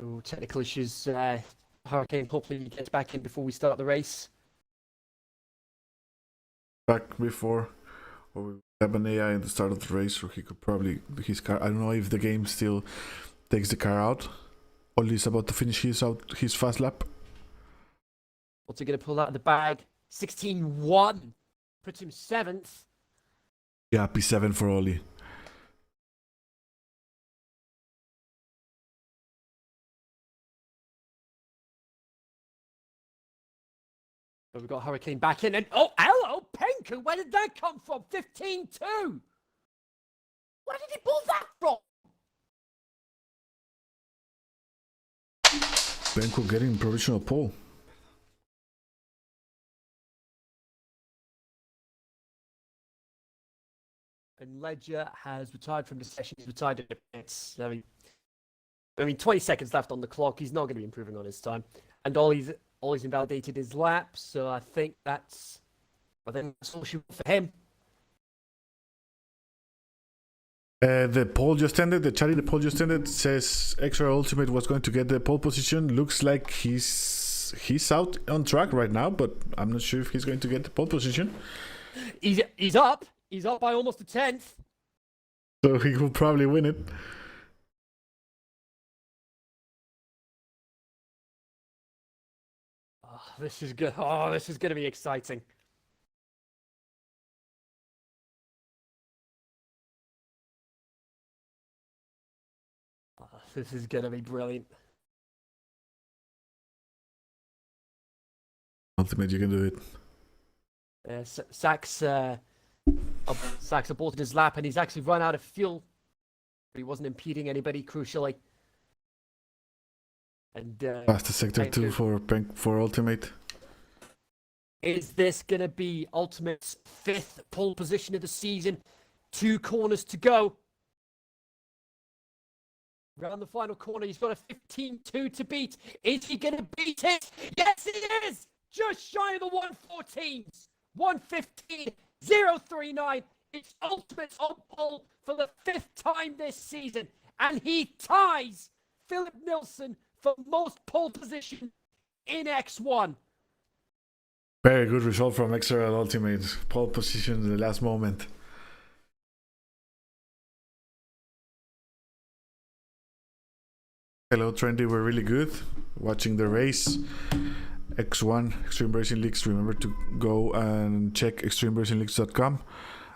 Oh, technical issues. Hurricane hopefully gets back in before we start the race. Back before, or we have an AI at the start of the race, or he could probably his car. I don't know if the game still takes the car out. Ollie's about to finish his fast lap. What's he going to pull out of the bag? 16.1. Puts him 7th. Yeah, P7 for Ollie. So we've got Hurricane back in, and oh, hello, Penku. Where did that come from? 15.2. Where did he pull that from? Benko getting provisional pole. and Ledger has retired from the session. He's retired in minutes. I mean, 20 seconds left on the clock. He's not going to be improving on his time. And Ollie's invalidated his lap, so I think that's all she wants for him. The poll just ended. The poll just ended. Says Extra Ultimate was going to get the pole position. Looks like he's out on track right now, but I'm not sure if he's going to get the pole position. He's up. He's up by almost a tenth. So he will probably win it. Oh, this is good. Oh, this is going to be exciting. Oh, this is going to be brilliant. Ultimate, you can do it. Sachs aborted his lap, and he's actually run out of fuel. But he wasn't impeding anybody, crucially. And Past the sector 2 for Ultimate. Is this going to be Ultimate's 5th pole position of the season? 2 corners to go. Around the final corner, he's got a 15.2 to beat. Is he going to beat it? Yes, he is! Just shy of the 114s. 115.039. It's Ultimate's on pole for the 5th time this season. And he ties Philip Nilsson for most pole position in X1. Very good result from Extra Ultimate. Pole position in the last moment. Hello Trendy, we're really good. Watching the race. X1, Xtreme Racing Leagues. Remember to go and check xtremeracingleagues.com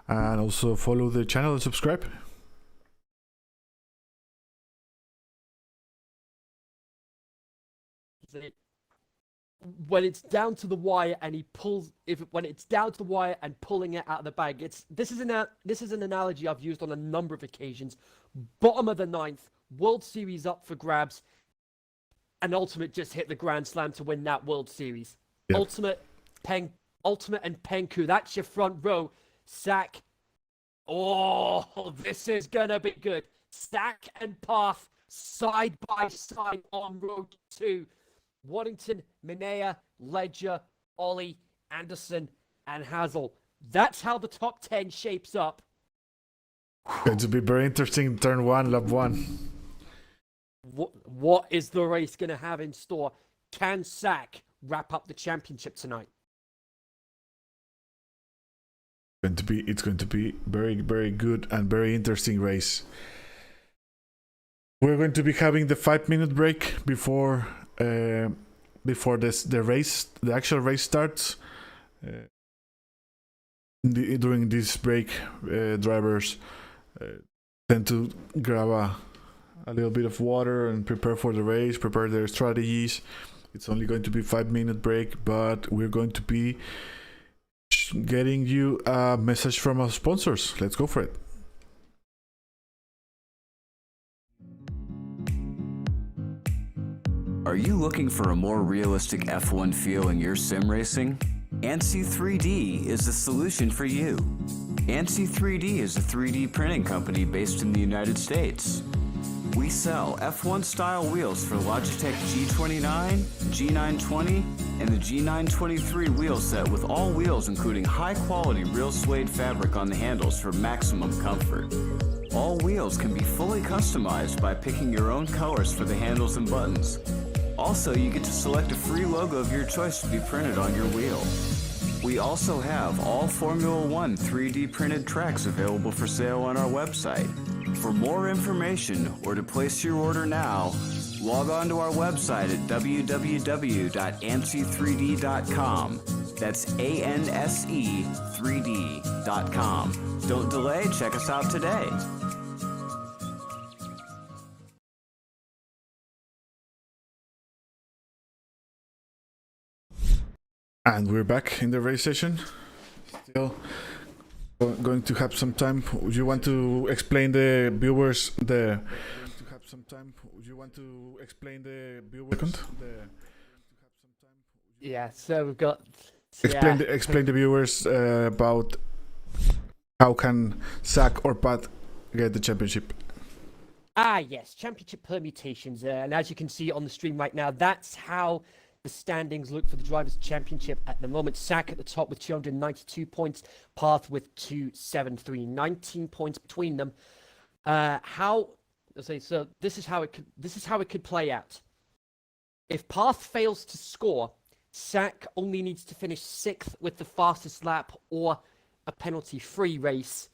and also follow the channel and subscribe. When it's down to the wire and he pulls, when it's down to the wire and pulling it out of the bag, this is an analogy I've used on a number of occasions. Bottom of the 9th, World Series up for grabs, and Ultimate just hit the Grand Slam to win that World Series. Yep. Ultimate and Penku, that's your front row. Sack. Oh, this is gonna be good. Sack and Path side by side on row 2. Waddington, Minea, Ledger, Ollie, Anderson, and Hazel. That's how the top 10 shapes up. Going to be very interesting. Turn 1, lap 1. What is the race going to have in store? Can Sack wrap up the championship tonight? It's going to be very, very good and very interesting race. We're going to be having the 5-minute break before the actual race starts. During this break, drivers tend to grab a little bit of water and prepare for the race, prepare their strategies. It's only going to be 5-minute break, but we're going to be getting you a message from our sponsors. Let's go for it. Are you looking for a more realistic F1 feel in your sim racing? ANSI 3D is the solution for you. ANSI 3D is a 3D printing company based in the United States. We sell F1 style wheels for Logitech G29, G920, and the G923 wheel set, with all wheels including high quality real suede fabric on the handles for maximum comfort. All wheels can be fully customized by picking your own colors for the handles and buttons. Also, you get to select a free logo of your choice to be printed on your wheel. We also have all Formula One 3D printed tracks available for sale on our website. For more information or to place your order now, log on to our website at www.ansi3d.com. That's ANSE3D.com. Don't delay, check us out today. And we're back in the race session. Still going to have some time. Would you want to explain the viewers the? Yeah. So we've got. Explain the viewers about How can Zach or Pat get the championship? Ah, yes, championship permutations. And as you can see on the stream right now, that's how the standings look for the Drivers' Championship at the moment. Sack at the top with 292 points, Path with 273, 19 points between them. So this is how it could play out. If Path fails to score, Sack only needs to finish 6th with the fastest lap or a penalty-free race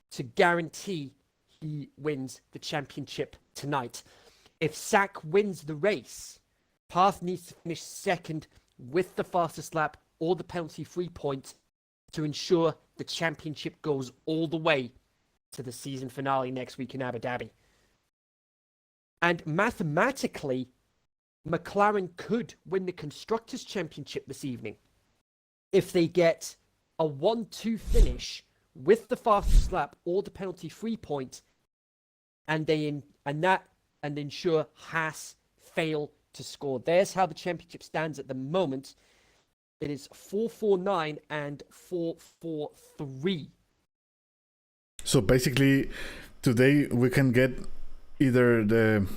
to guarantee he wins the championship tonight. If Sack wins the race, Path needs to finish 2nd with the fastest lap or the penalty-free point to ensure the championship goes all the way to the season finale next week in Abu Dhabi. And mathematically, McLaren could win the Constructors' Championship this evening if they get a 1-2 finish with the fastest lap or the penalty-free point, and ensure Haas fail to score. There's how the championship stands at the moment. It is 4-4-9 and 4-4-3. So basically, today we can get either the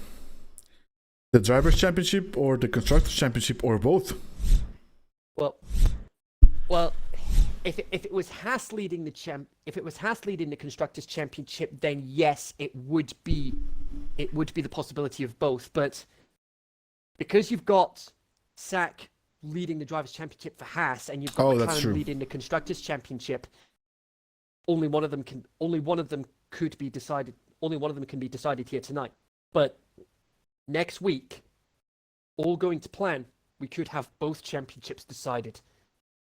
Drivers' Championship or the Constructors' Championship or both. Well, if it was Haas leading the Constructors' Championship, then yes, it would be the possibility of both. But because you've got Sack leading the Drivers' Championship for Haas, and you've got McLaren leading the Constructors' Championship, only one of them can be decided here tonight. But next week, all going to plan, we could have both championships decided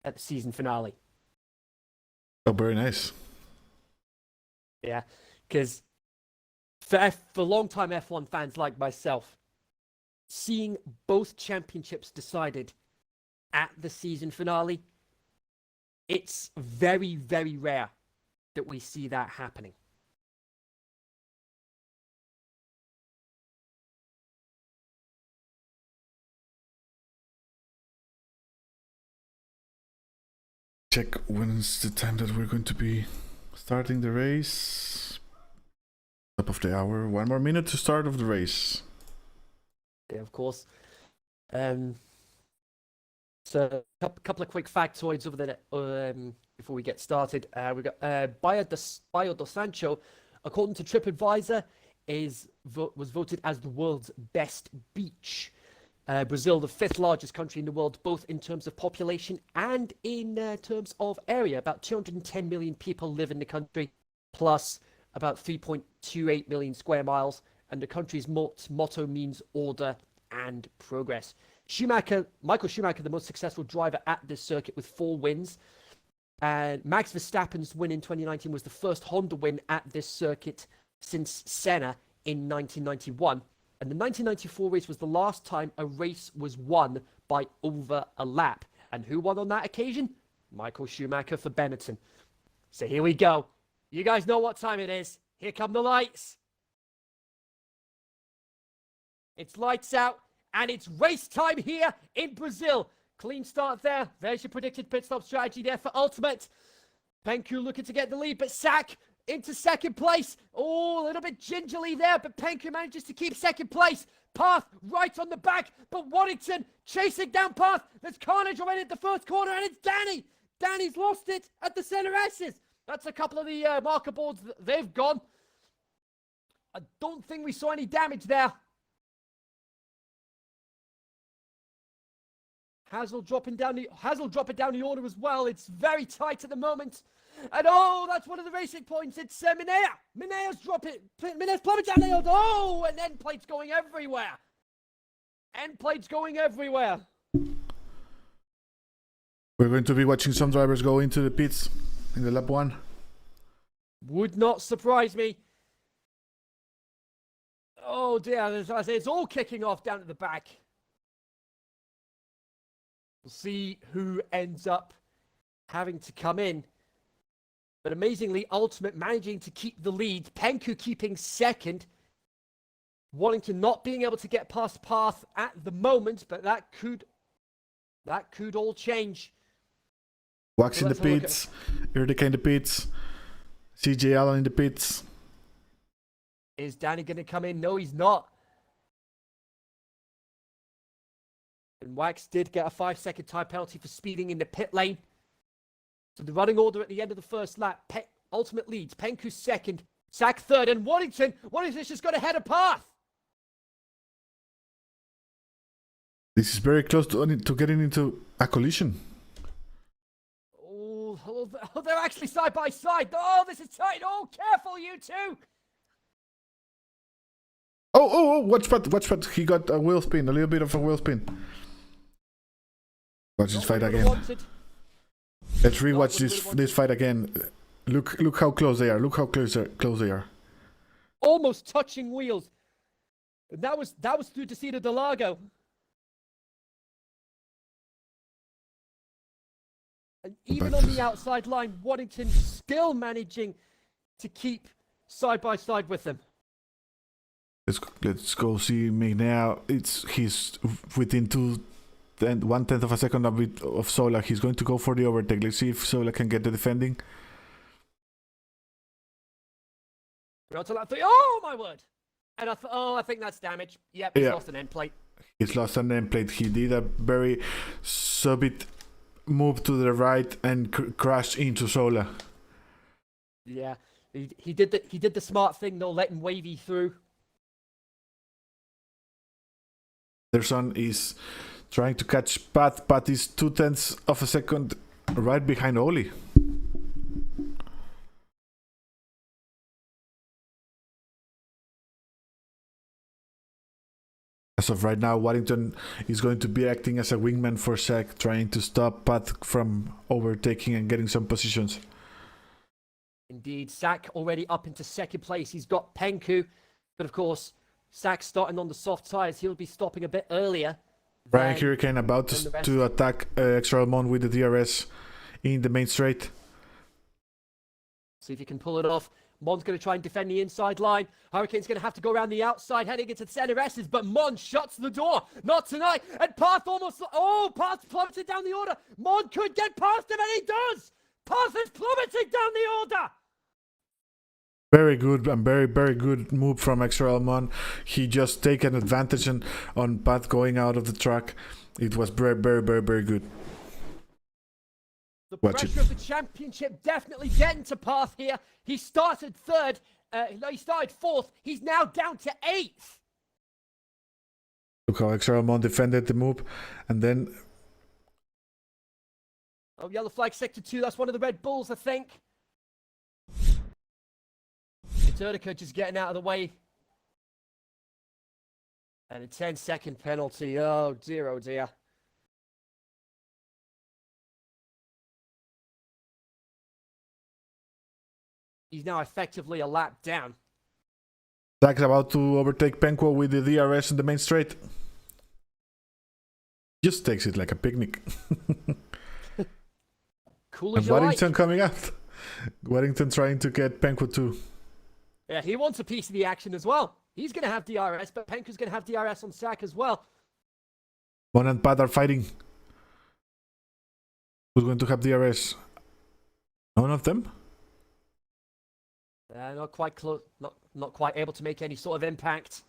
at the season finale. Oh, very nice. Yeah, because for long-time F1 fans like myself, seeing both championships decided at the season finale, it's very, very rare that we see that happening. Check when's the time that we're going to be starting the race. Top of the hour. 1 more minute to start of the race. Yeah, of course. So a couple of quick factoids over the before we get started. We got Baio dos Sancho, according to TripAdvisor, was voted as the world's best beach. Brazil, the 5th largest country in the world, both in terms of population and in terms of area. About 210 million people live in the country, plus about 3.28 million square miles. And the country's motto means order and progress. Michael Schumacher, the most successful driver at this circuit with 4 wins. And Max Verstappen's win in 2019 was the first Honda win at this circuit since Senna in 1991. And the 1994 race was the last time a race was won by over a lap. And who won on that occasion? Michael Schumacher for Benetton. So here we go. You guys know what time it is. Here come the lights. It's lights out, and it's race time here in Brazil. Clean start there. There's your predicted pit stop strategy there for Ultimate. Penku looking to get the lead, but Sack into 2nd place. Oh, a little bit gingerly there, but Penku manages to keep 2nd place. Path right on the back, but Waddington chasing down Path. There's carnage already at the 1st corner, and it's Danny. Danny's lost it at the center S's. That's a couple of the marker boards. They've gone. I don't think we saw any damage there. Hazel dropping down the order as well. It's very tight at the moment. And oh, that's one of the racing points. It's Minea. Minea's dropping. Minea's plummet down the order. Oh, and end plate's going everywhere. End plate's going everywhere. We're going to be watching some drivers go into the pits in the lap 1. Would not surprise me. Oh dear, it's all kicking off down at the back. We'll see who ends up having to come in. But amazingly, Ultimate managing to keep the lead. Penku keeping 2nd. Wallington not being able to get past Path at the moment, but that could all change. Wax in the pits. Erdica in the pits. CJ Allen in the pits. Is Danny going to come in? No, he's not. And Wax did get a 5-second time penalty for speeding in the pit lane. So the running order at the end of the first lap. Ultimate leads. Penku second. Sack third. And Waddington's just got ahead of Path. This is very close to getting into a collision. Oh, they're actually side by side. Oh, this is tight. Oh, careful, you two. Oh, watch that. He got a wheel spin, a little bit of a wheel spin. Watch this fight again. Let's rewatch this fight again. Look how close they are. Look how close they are. Almost touching wheels. That was through Desida de Largo. And even on the outside line, Waddington still managing to keep side by side with them. Let's go see McNair. He's within 1/10 of a second of Sola. He's going to go for the overtake. Let's see if Sola can get the defending. We're on to lap 3. Oh my word! And I think that's damage. Yep, he's lost an end plate. He's lost an end plate. He did a very subit move to the right and crashed into Sola. Yeah, he did the smart thing though, letting Wavy through. Anderson is trying to catch Pat. Pat is 0.2 of a second right behind Oli. As of right now, Waddington is going to be acting as a wingman for Zach, trying to stop Pat from overtaking and getting some positions. Indeed, Zach already up into second place. He's got Penku, but of course, Zach starting on the soft tires. He'll be stopping a bit earlier. Brian Hurricane about to attack Xtreme with the DRS in the main straight. See if he can pull it off. Mon's going to try and defend the inside line. Hurricane's going to have to go around the outside, heading into the center S's, but Mon shuts the door. Not tonight. And Path Path plummeted down the order. Mon could get past him, and he does. Path is plummeting down the order. Very good and very good move from Xtreme. He just taken advantage on Pat going out of the track. It was very good. The pressure of the championship definitely getting to Path here. He started third. He started fourth. He's now down to 8th. Look how Xtreme defended the move, and then. Oh, yellow flag sector 2. That's one of the Red Bulls, I think. Turdica just getting out of the way. And a 10-second penalty. Oh dear, oh dear. He's now effectively a lap down. Zach's about to overtake Penko with the DRS in the main straight. Just takes it like a picnic. Cool as and you Waddington like. coming out. Waddington trying to get Penko too. Yeah, he wants a piece of the action as well. He's going to have DRS, but Penku's going to have DRS on Zach as well. Mon and Pat are fighting. Who's going to have DRS? None of them? Not quite close. Not quite able to make any sort of impact.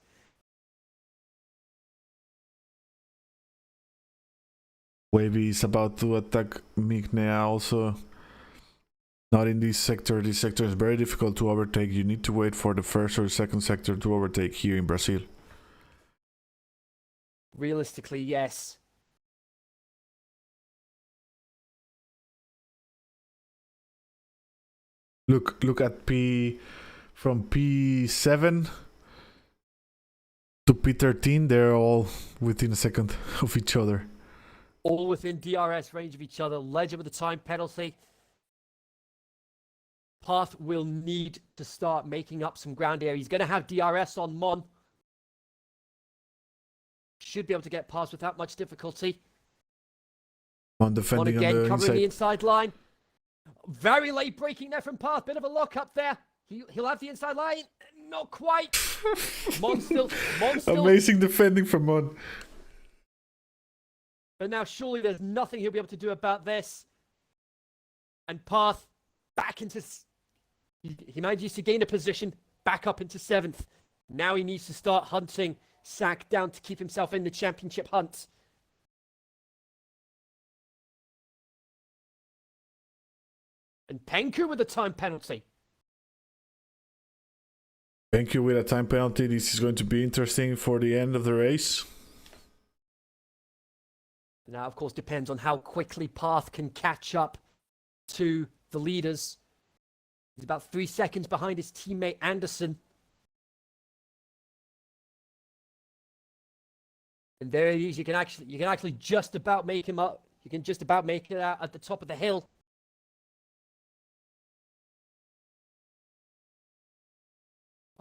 Wavy is about to attack Mignea also. Not in this sector. This sector is very difficult to overtake. You need to wait for the first or second sector to overtake here in Brazil. Realistically, yes. Look at P from P7 to P13. They're all within a second of each other. All within DRS range of each other. Ledger with a time penalty. Path will need to start making up some ground here. He's going to have DRS on Mon. Should be able to get past without much difficulty. Mon defending Mon again on the covering inside. the inside line. Very late breaking there from Path. Bit of a lock up there. He'll have the inside line. Not quite. Mon still. Amazing defending from Mon. But now surely there's nothing he'll be able to do about this. And Path back into He managed to gain a position back up into 7th. Now he needs to start hunting Sack down to keep himself in the championship hunt. And Penku with a time penalty. Thank you with a time penalty. This is going to be interesting for the end of the race. Now, of course, depends on how quickly Path can catch up to the leaders. He's about 3 seconds behind his teammate Anderson. And there he is. You can actually just about make him up. You can just about make it out at the top of the hill.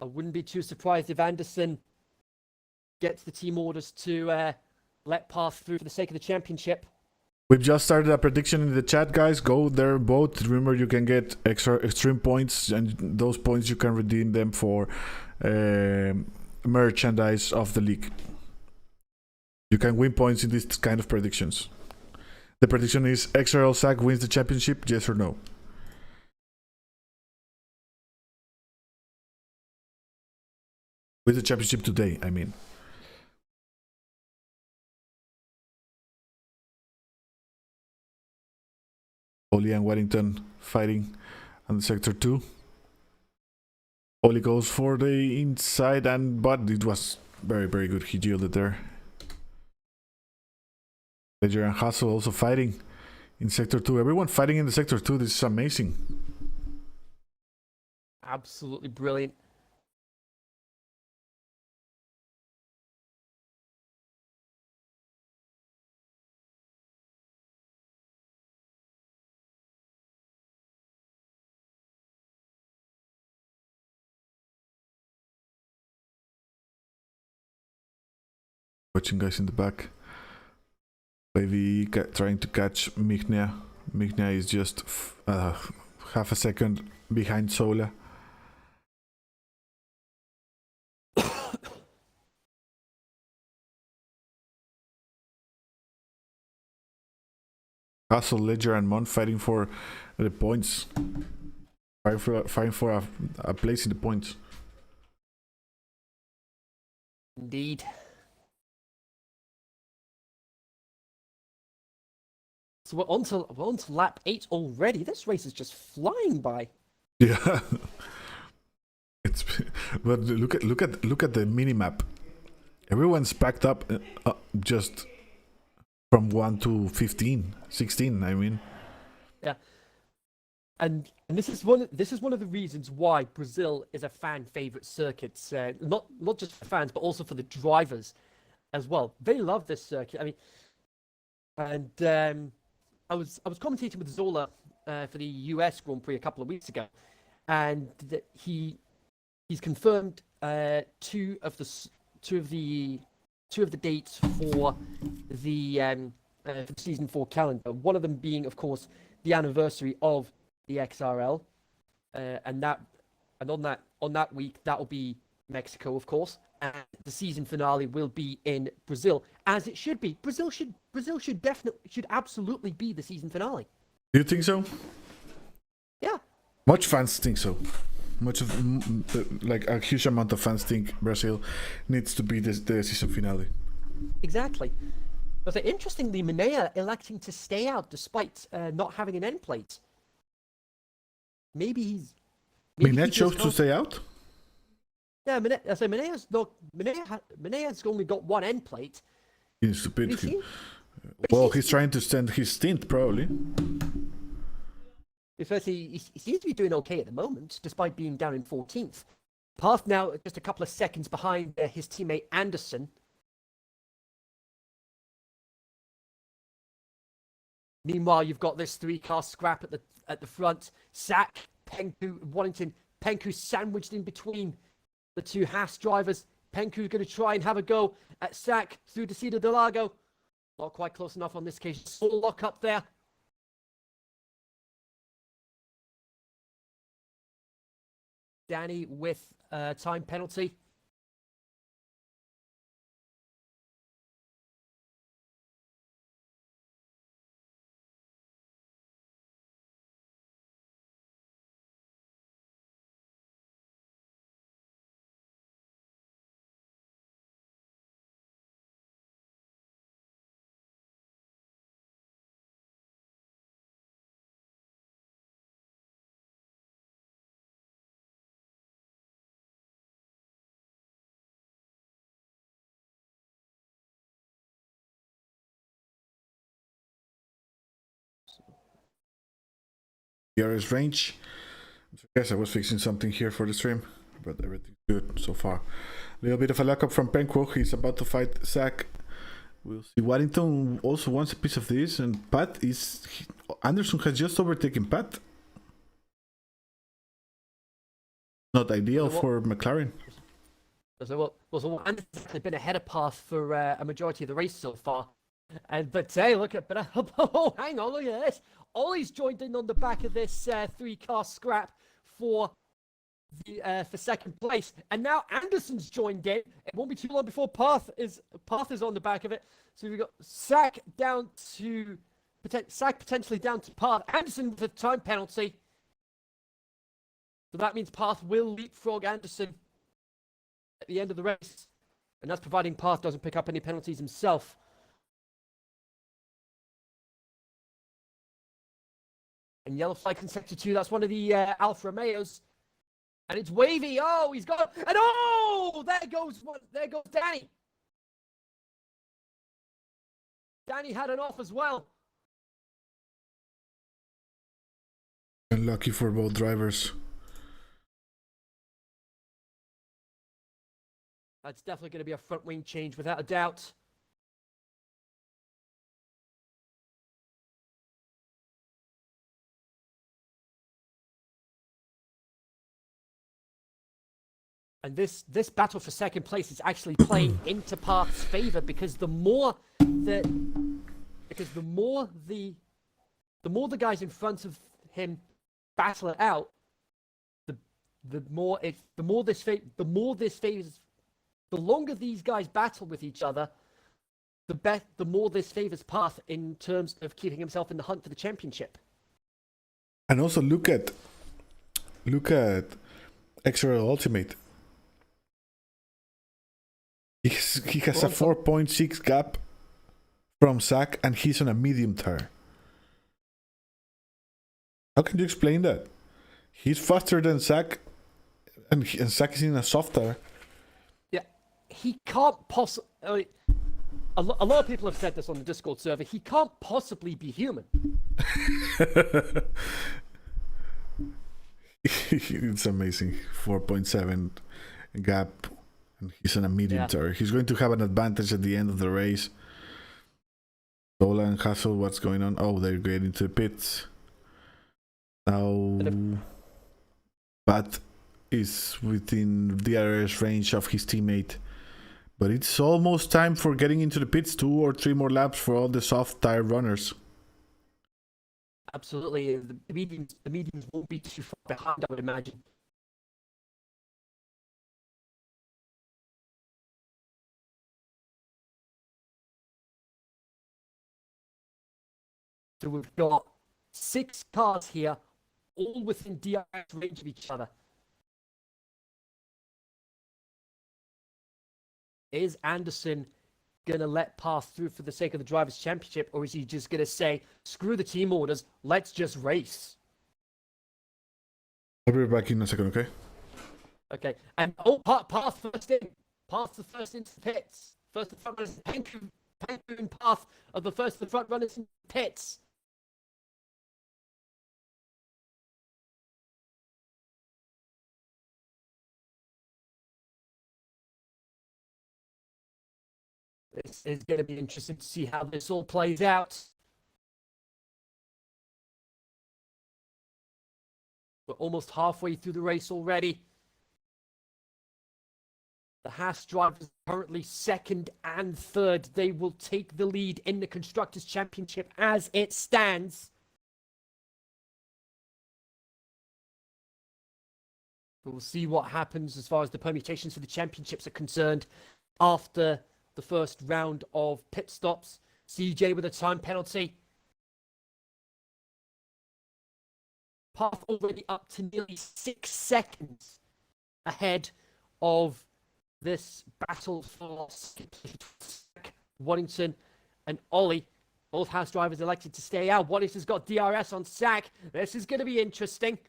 I wouldn't be too surprised if Anderson gets the team orders to let Path through for the sake of the championship. We've just started a prediction in the chat, guys. Go there both. Remember, you can get extra extreme points, and those points you can redeem them for merchandise of the league. You can win points in this kind of predictions. The prediction is XRL Sack wins the championship, yes or no? Wins the championship today, I mean. Oli and Wellington fighting on sector 2. Oli goes for the inside, but it was very, very good. He yielded there. Ledger and Hassel also fighting in sector 2. Everyone fighting in the sector 2. This is amazing. Absolutely brilliant. Watching guys in the back. Maybe trying to catch Mignia. Mignia is just half a second behind Sola. Castle, Ledger, and Mon fighting for the points. Fighting for a place in the points. Indeed. So we're on to lap 8 already. This race is just flying by. Yeah. But look at the mini map. Everyone's packed up just from 1 to 15, 16, I mean. Yeah. And this is one of the reasons why Brazil is a fan favorite circuit. Not just for fans, but also for the drivers as well. They love this circuit. I mean, and I was commentating with Zola for the US Grand Prix a couple of weeks ago, and he's confirmed two of the dates for the season 4 calendar. One of them being, of course, the anniversary of the XRL, and on that week that will be Mexico, of course, and the season finale will be in Brazil, as it should be. Brazil should absolutely be the season finale. Do you think so? Yeah. Much fans think so. Much of like a huge amount of fans think Brazil needs to be the season finale. Exactly. But interestingly, Minea electing to stay out despite not having an end plate. Maybe Minea chose to stay out? Yeah, Minea's only got one end plate. He's stupid. Well, he's trying to extend his stint, probably. Because he seems to be doing okay at the moment, despite being down in 14th. Path now just a couple of seconds behind his teammate Anderson. Meanwhile, you've got this 3-car scrap at the front. Sack, Penku, Wellington. Penku sandwiched in between the two Haas drivers. Penku's going to try and have a go at Sack through Desida del Lago. Not quite close enough on this occasion. Small lock up there. Danny with time penalty. DRS range. I guess I was fixing something here for the stream, but everything's good so far. A little bit of a lockup from Penquo. He's about to fight Zach. We'll see. Waddington also wants a piece of this, and Anderson has just overtaken Pat. Not ideal for McLaren. So Anderson's actually been ahead of Path for a majority of the race so far. But hey, look at oh, hang on, look at this. Ollie's joined in on the back of this 3-car scrap for second place, and now Anderson's joined in. It won't be too long before Path is on the back of it. So we've got Sack potentially down to Path. Anderson with a time penalty. So that means Path will leapfrog Anderson at the end of the race, and that's providing Path doesn't pick up any penalties himself. And yellow flag in sector 2, that's one of the Alfa Romeos. And it's wavy. Oh, he's got, and oh, there goes Danny. Danny had it off as well. Unlucky for both drivers. That's definitely going to be a front wing change without a doubt. And this battle for second place is actually playing into Path's favor, because the more the guys in front of him battle it out, the longer these guys battle with each other, the more this favors Path in terms of keeping himself in the hunt for the championship. And also look at Xtreme Ultimate. He has a 4.6 gap from Zach, and he's on a medium tire. How can you explain that? He's faster than Zach, and Zach is in a soft tire. Yeah, he can't possibly. A lot of people have said this on the Discord server. He can't possibly be human. It's amazing. 4.7 gap. And he's on a medium tire. He's going to have an advantage at the end of the race. Sola and Hassel, what's going on? Oh, they're getting to the pits. Now, Pat is within DRS range of his teammate. But it's almost time for getting into the pits. 2 or 3 more laps for all the soft tire runners. Absolutely. The mediums won't be too far behind, I would imagine. So we've got 6 cars here, all within DRS range of each other. Is Anderson going to let Path through for the sake of the Drivers' Championship, or is he just going to say, screw the team orders, let's just race? I'll be back in a second, okay? Okay, and Path first in. Path the first into the pits. First the front runners, Penku and Path are the first of the front runners in the pits. This is going to be interesting to see how this all plays out. We're almost halfway through the race already. The Haas drivers are currently second and third. They will take the lead in the Constructors' Championship as it stands. We'll see what happens as far as the permutations for the championships are concerned after the first round of pit stops. CJ with a time penalty. Path already up to nearly 6 seconds ahead of this battle for Waddington and Ollie. Both Haas drivers elected to stay out. Waddington's got DRS on Sack. This is going to be interesting.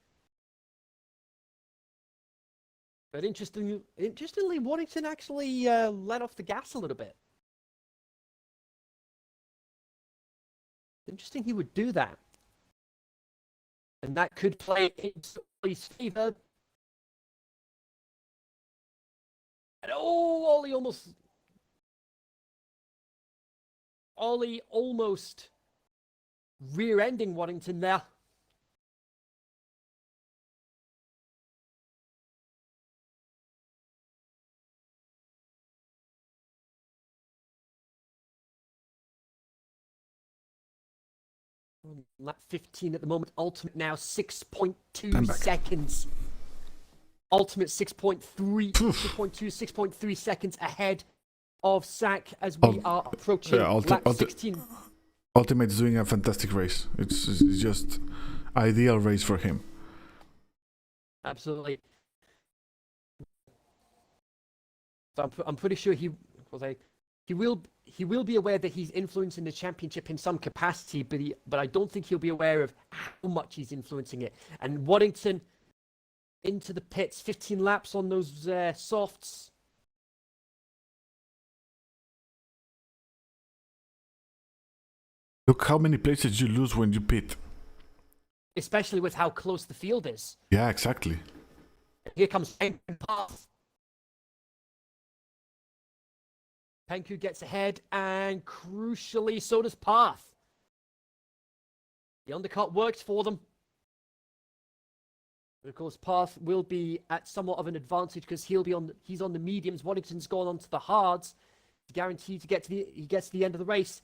But interestingly, Waddington actually let off the gas a little bit. Interesting he would do that. And that could play into Ollie's favour. And Ollie almost rear-ending Waddington there. Lap 15 at the moment. Ultimate now 6.2 seconds. Ultimate 6.3, 6.3 seconds ahead of Sack as we are approaching lap 16. Ultimate is doing a fantastic race. It's just ideal race for him. Absolutely. So I'm pretty sure he will be aware that he's influencing the championship in some capacity, but I don't think he'll be aware of how much he's influencing it. And Waddington into the pits, 15 laps on those softs. Look how many places you lose when you pit. Especially with how close the field is. Yeah, exactly. Here comes Path. Penku gets ahead, and crucially, so does Path. The undercut works for them. But of course, Path will be at somewhat of an advantage because he's on the mediums. Waddington's gone onto the hards. He's guaranteed to get to he gets to the end of the race.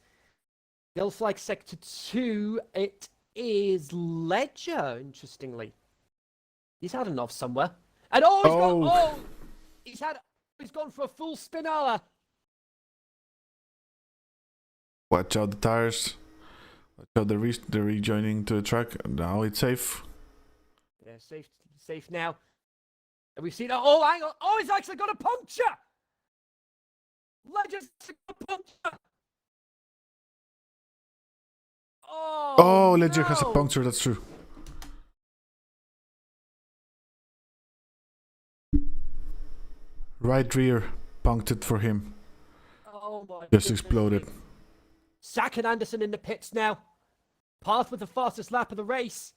They'll flag sector 2. It is Ledger, interestingly. He's had enough somewhere. And he's gone for a full spinala. Watch out the tires. Watch out the rejoining to the track. Now it's safe. Yeah, safe now. And we've seen. Oh, hang on. Oh, he's actually got a puncture. Ledger's got a puncture. Oh, Ledger has a puncture. That's true. Right rear punctured for him. Oh my! Just exploded. Sack and Anderson in the pits now. Path with the fastest lap of the race.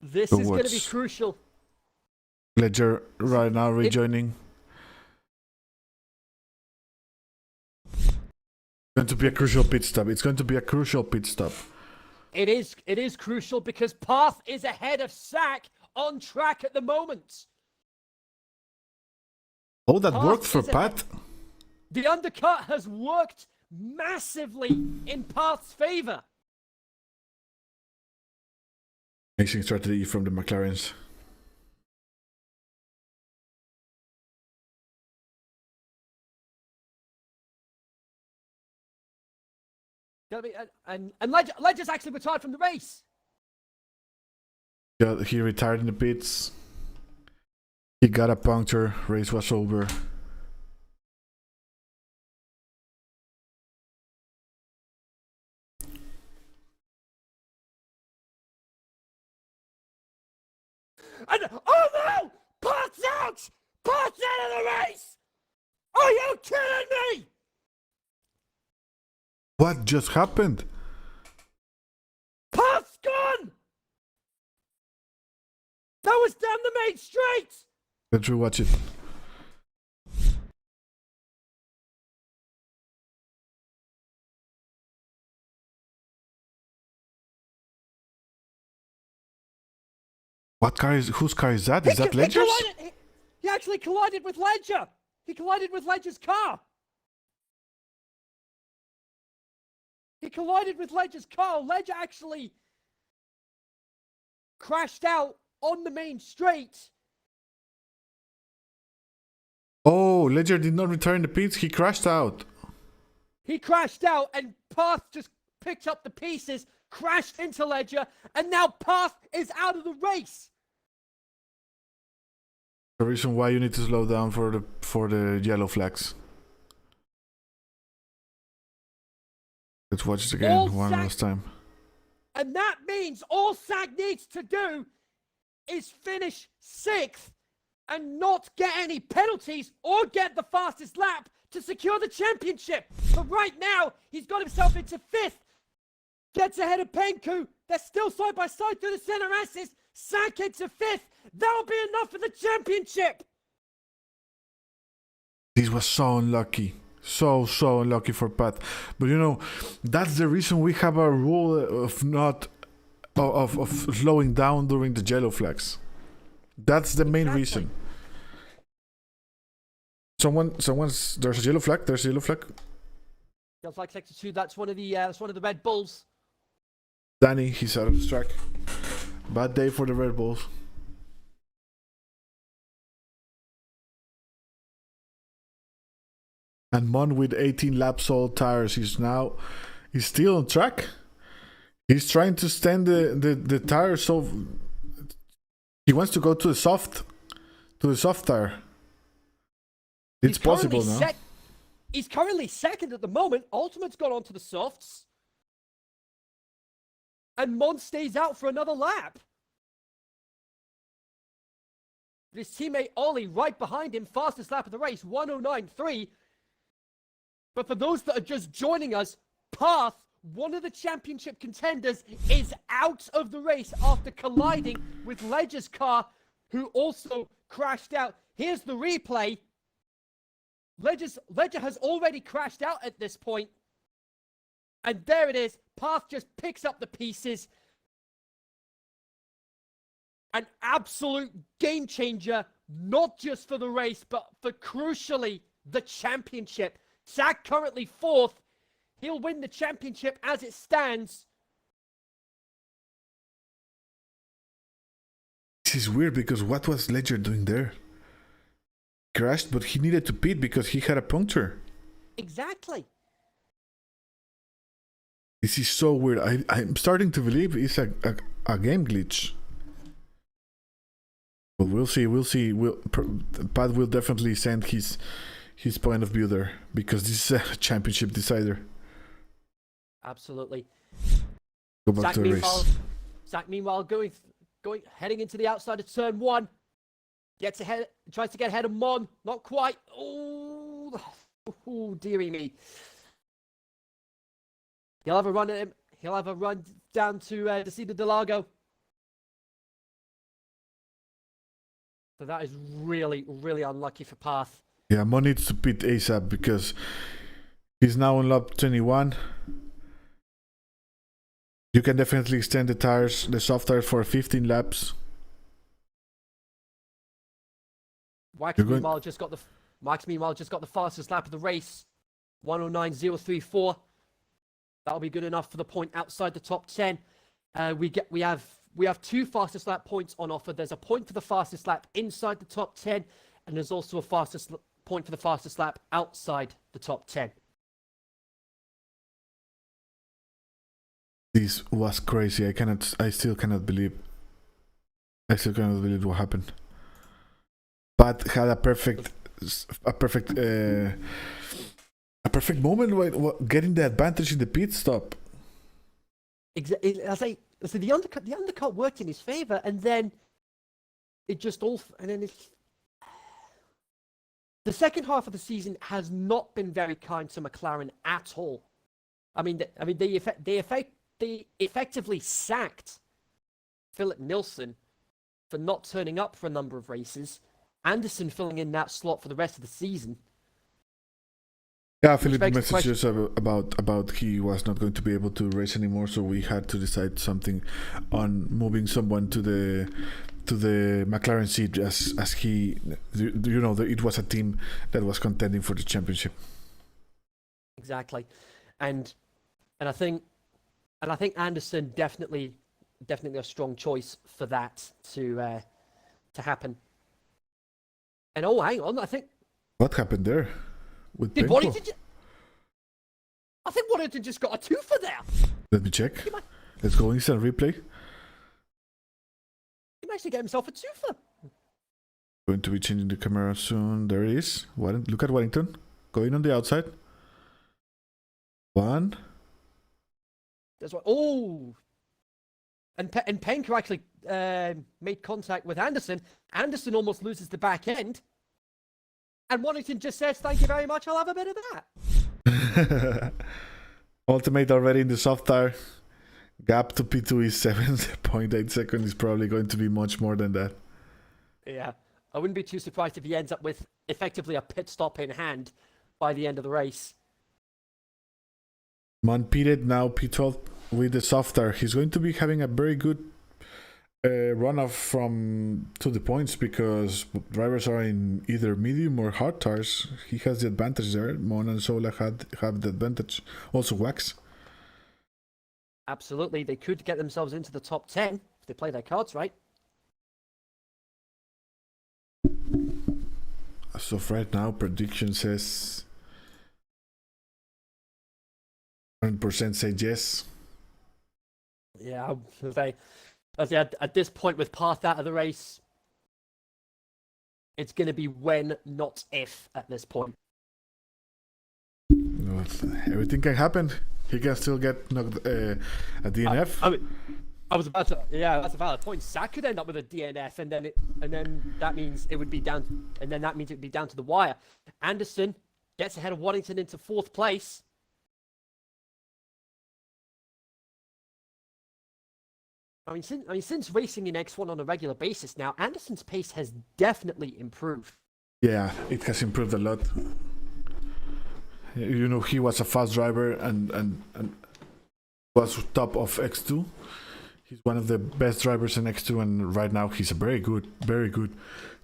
This is going to be crucial. Ledger right now rejoining. It's going to be a crucial pit stop. It's going to be a crucial pit stop. It is crucial because Path is ahead of Sack on track at the moment. Oh, that worked for Pat. The undercut has worked massively in Path's favour. Amazing strategy from the McLarens. And Ledger's actually retired from the race. Yeah, he retired in the pits. He got a puncture. Race was over. And oh no! Pat's out! Pat's out of the race! Are you kidding me? What just happened? Pat's gone! That was down the main straight! Let's rewatch it. What car is? Whose car is that? Is that Ledger's? He actually collided with Ledger. He collided with Ledger's car. Ledger actually crashed out on the main straight. Oh, Ledger did not return the pits. He crashed out. He crashed out, and Path just picked up the pieces, crashed into Ledger, and now Path is out of the race. The reason why you need to slow down for the yellow flags. Let's watch it again one last time. And that means all Sag needs to do is finish 6th and not get any penalties or get the fastest lap to secure the championship. But right now, he's got himself into 5th. Gets ahead of Penku. They're still side by side through the center S's. Sak into 5th. That'll be enough for the championship. This was so unlucky. So unlucky for Pat. But you know, that's the reason we have a rule of not of slowing down during the yellow flags. That's the main reason. Someone's there's a yellow flag. There's a yellow flag. Feels like sector 2. That's one of the Red Bulls. Danny, he's out of track. Bad day for the Red Bulls. And Mon with 18 laps old tires. He's still on track. He's trying to stand the tire, so he wants to go to the soft tire. It's possible now. He's currently second at the moment. Ultimate's gone on to the softs. And Mon stays out for another lap. His teammate Ollie right behind him, fastest lap of the race, 109.3. But for those that are just joining us, Path, one of the championship contenders, is out of the race after colliding with Ledger's car, who also crashed out. Here's the replay. Ledger has already crashed out at this point. And there it is. Path just picks up the pieces. An absolute game changer, not just for the race, but for, crucially, the championship. Sak currently 4th. He'll win the championship as it stands. This is weird because what was Ledger doing there? Crashed, but he needed to pit because he had a puncture. Exactly. This is so weird. I'm starting to believe it's a game glitch. But we'll see. Pat will definitely send his point of view there because this is a championship decider. Absolutely. Go back to the race. Sak meanwhile heading into the outside of turn 1. Gets ahead, tries to get ahead of Mon. Not quite. Oh, dearie me. He'll have a run at him. He'll have a run down to Desida de Lago. So that is really, really unlucky for Path. Yeah, Mon needs to pit ASAP because he's now on lap 21. You can definitely extend the soft tires for 15 laps. Wax meanwhile just got the fastest lap of the race, 109.034. That'll be good enough for the point outside the top 10. We have 2 fastest lap points on offer. There's a point for the fastest lap inside the top 10, and there's also a point for the fastest lap outside the top 10. This was crazy. I still cannot believe what happened. Pat had a perfect moment getting the advantage in the pit stop. Exactly. I say the undercut worked in his favor, and then it just all. And then the second half of the season has not been very kind to McLaren at all. They effectively sacked Philip Nilsson for not turning up for a number of races. Anderson filling in that slot for the rest of the season. Yeah, Philip messaged us about he was not going to be able to race anymore, so we had to decide something on moving someone to the McLaren seat as he, it was a team that was contending for the championship. Exactly, and I think Anderson definitely a strong choice for that to happen. And hang on, I think what happened there with did Penko? Waddington? I think Waddington just got a twofer there. Let me check. Let's go instant replay. He managed to get himself a twofer. Going to be changing the camera soon. There it is. Look at Waddington going on the outside. One. That's what. Oh. And Penko actually made contact with Anderson. Anderson almost loses the back end. And Waddington just says, thank you very much, I'll have a bit of that. Ultimate already in the soft tire. Gap to P2 is 7.8 seconds. Is probably going to be much more than that. Yeah, I wouldn't be too surprised if he ends up with effectively a pit stop in hand by the end of the race. Pitted now P12 with the soft tire. He's going to be having a very good runoff from to the points because drivers are in either medium or hard tires. He has the advantage there. Mon and Sola have the advantage. Also Wax. Absolutely, they could get themselves into the top 10 if they play their cards right. So right now, prediction says 100% say yes. Yeah, I say at this point with Path out of the race, it's going to be when, not if, at this point. Well, everything can happen. He can still get knocked a DNF. I mean, I was about to. Yeah, that's a valid point. Zach could end up with a DNF, and then that means it would be down, and then that means it would be down to the wire. Anderson gets ahead of Waddington into 4th place. I mean, since racing in X1 on a regular basis now, Anderson's pace has definitely improved. Yeah, it has improved a lot. You know, he was a fast driver and was top of X2. He's one of the best drivers in X2, and right now he's a very good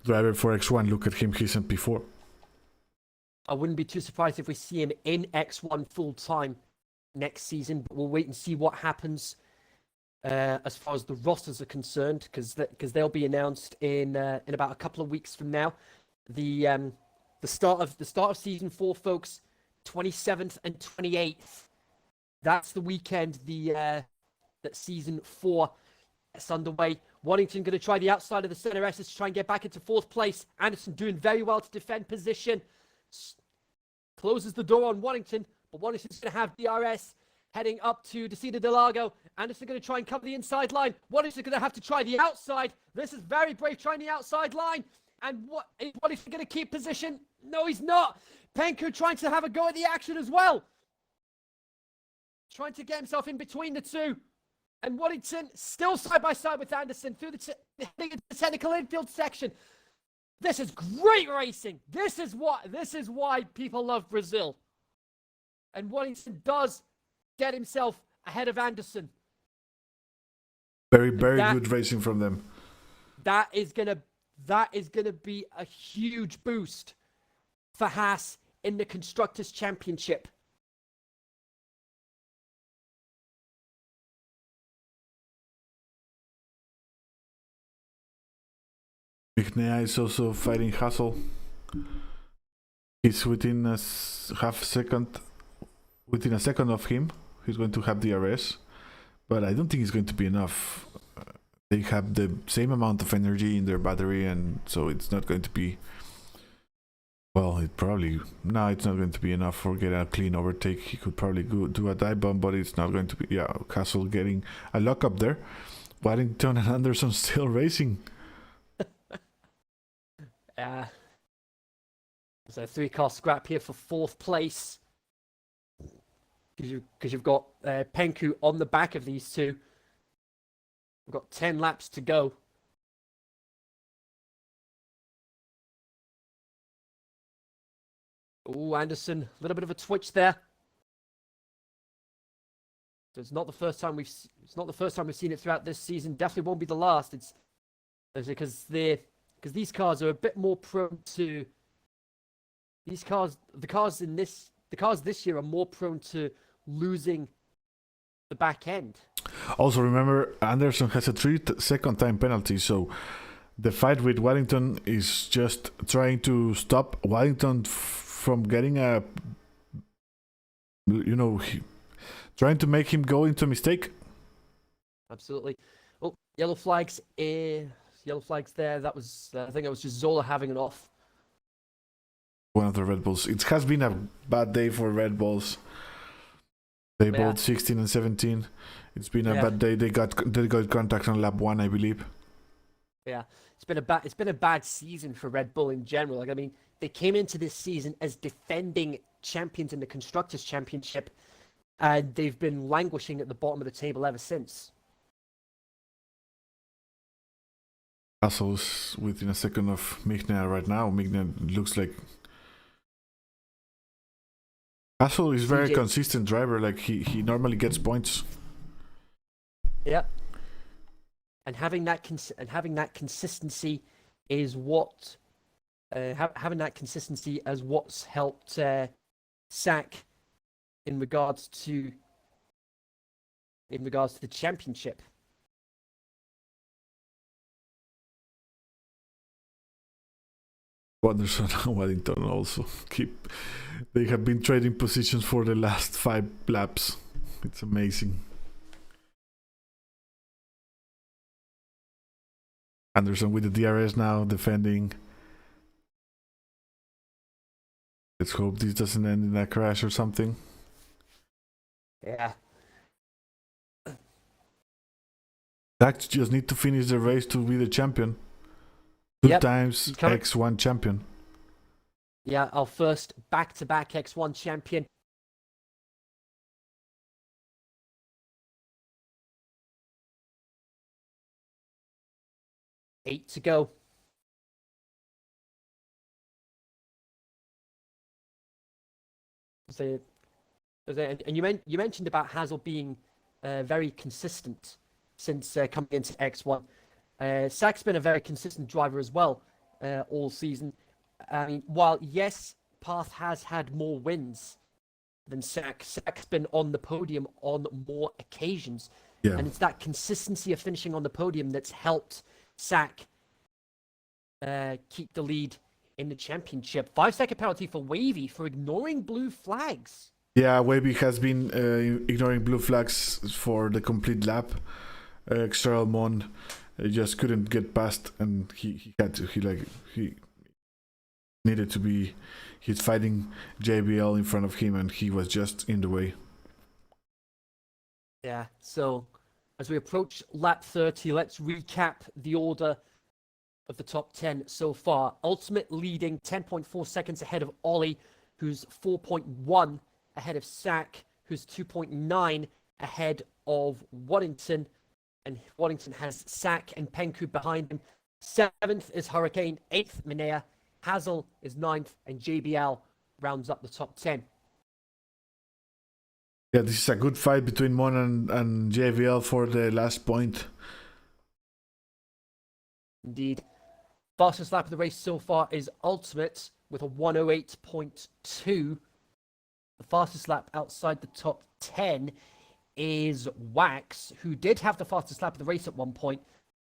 driver for X1. Look at him, he's in P4. I wouldn't be too surprised if we see him in X1 full time next season, but we'll wait and see what happens as far as the rosters are concerned, because they'll be announced in about a couple of weeks from now. The start of season 4, folks, 27th and 28th. That's the weekend that season 4 is underway. Waddington going to try the outside of the center S to try and get back into 4th place. Anderson doing very well to defend position. Closes the door on Waddington, but Waddington's going to have DRS heading up to Desida Del Lago. Anderson going to try and cover the inside line. Waddington going to have to try the outside. This is very brave trying the outside line. And is Waddington going to keep position? No, he's not. Penku trying to have a go at the action as well. Trying to get himself in between the two. And Waddington still side by side with Anderson through the technical infield section. This is great racing. This is why people love Brazil. And Waddington does get himself ahead of Anderson. Very good racing from them. That is gonna be a huge boost for Haas in the Constructors' Championship. Ignea is also fighting Hassel. He's within a second of him. He's going to have DRS, but I don't think it's going to be enough. They have the same amount of energy in their battery, and so it's not going to be. Well, it's not going to be enough for getting a clean overtake. He could probably do a dive bomb, but it's not going to be. Yeah, Hassel getting a lock up there. Waddington and Anderson still racing. So 3-car scrap here for 4th place. Because you've got Penku on the back of these two. We've got 10 laps to go. Oh, Anderson, a little bit of a twitch there. So it's not the first time we've seen it throughout this season. Definitely won't be the last. It's because these cars are a bit more prone to the cars this year are more prone to losing the back end. Also, remember, Anderson has a 3-second time penalty, so the fight with Waddington is just trying to stop Waddington from getting trying to make him go into a mistake. Absolutely. Oh, yellow flags there. That was, I think it was just Zola having it off. One of the Red Bulls. It has been a bad day for Red Bulls. They bought 16 and 17. It's been a bad day. They got contact on lap 1, I believe. Yeah, it's been a bad season for Red Bull in general. Like, I mean, they came into this season as defending champions in the Constructors' Championship, and they've been languishing at the bottom of the table ever since. Castle's within a second of Migna right now. Migna looks like Castle is very CJ. consistent driver. Like he normally gets points. Yeah. And having that consistency is what having that consistency as what's helped Sack in regards to the championship. Wanderson and Waddington also they have been trading positions for the last 5 laps. It's amazing. Anderson with the DRS now defending. Let's hope this doesn't end in a crash or something. Yeah. Dax just need to finish the race to be the champion. 2 times X1 champion. Yeah, our first back-to-back X1 champion. Eight to go. And you mentioned about Hazel being very consistent since coming into X1. Sack's been a very consistent driver as well all season. I mean, while yes, Path has had more wins than Sack, Sack's been on the podium on more occasions. Yeah. And it's that consistency of finishing on the podium that's helped Sack keep the lead in the championship. 5-second penalty for Wavy for ignoring blue flags. Yeah, Wavy has been ignoring blue flags for the complete lap. External Mon just couldn't get past, and he had to. He needed to be. He's fighting JBL in front of him, and he was just in the way. Yeah. So as we approach lap 30, let's recap the order of the top 10 so far. Ultimate leading 10.4 seconds ahead of Ollie, who's 4.1 ahead of Sack, who's 2.9 ahead of Waddington. And Waddington has Sack and Penku behind him. 7th is Hurricane, 8th Minea, Hazel is 9th, and JBL rounds up the top 10. Yeah, this is a good fight between Mon and JBL for the last point. Indeed. Fastest lap of the race so far is Ultimate with a 108.2. The fastest lap outside the top 10 is Wax, who did have the fastest lap of the race at one point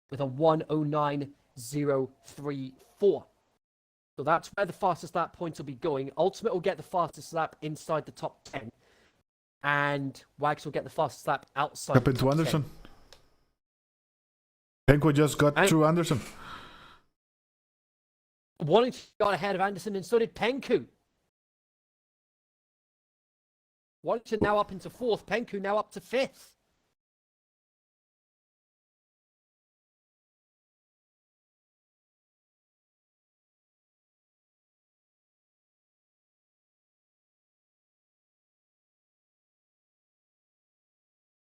with a 109.034. So that's where the fastest lap points will be going. Ultimate will get the fastest lap inside the top 10. And Wax will get the fastest lap outside Happened the top to Anderson. 10. Penko just got through Anderson. Waddington got ahead of Anderson, and so did Penku. Waddington now up into 4th, Penku now up to 5th.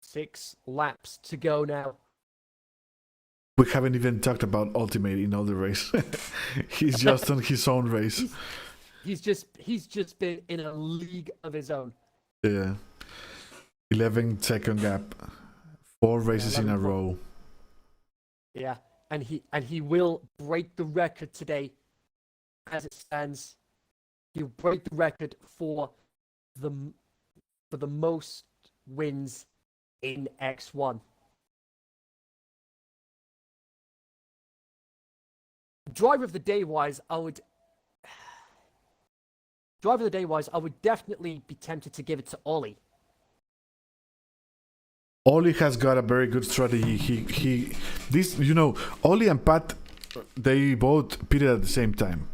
Six laps to go now. We haven't even talked about Ultimate in all the race. He's just on his own race. He's just been in a league of his own. Yeah. 11-second gap. 4 races in a row. Yeah, and he will break the record today as it stands. He'll break the record for the most wins in X1. Driver of the day wise, I would definitely be tempted to give it to Ollie. Ollie has got a very good strategy. Ollie and Pat, they both pitted at the same time.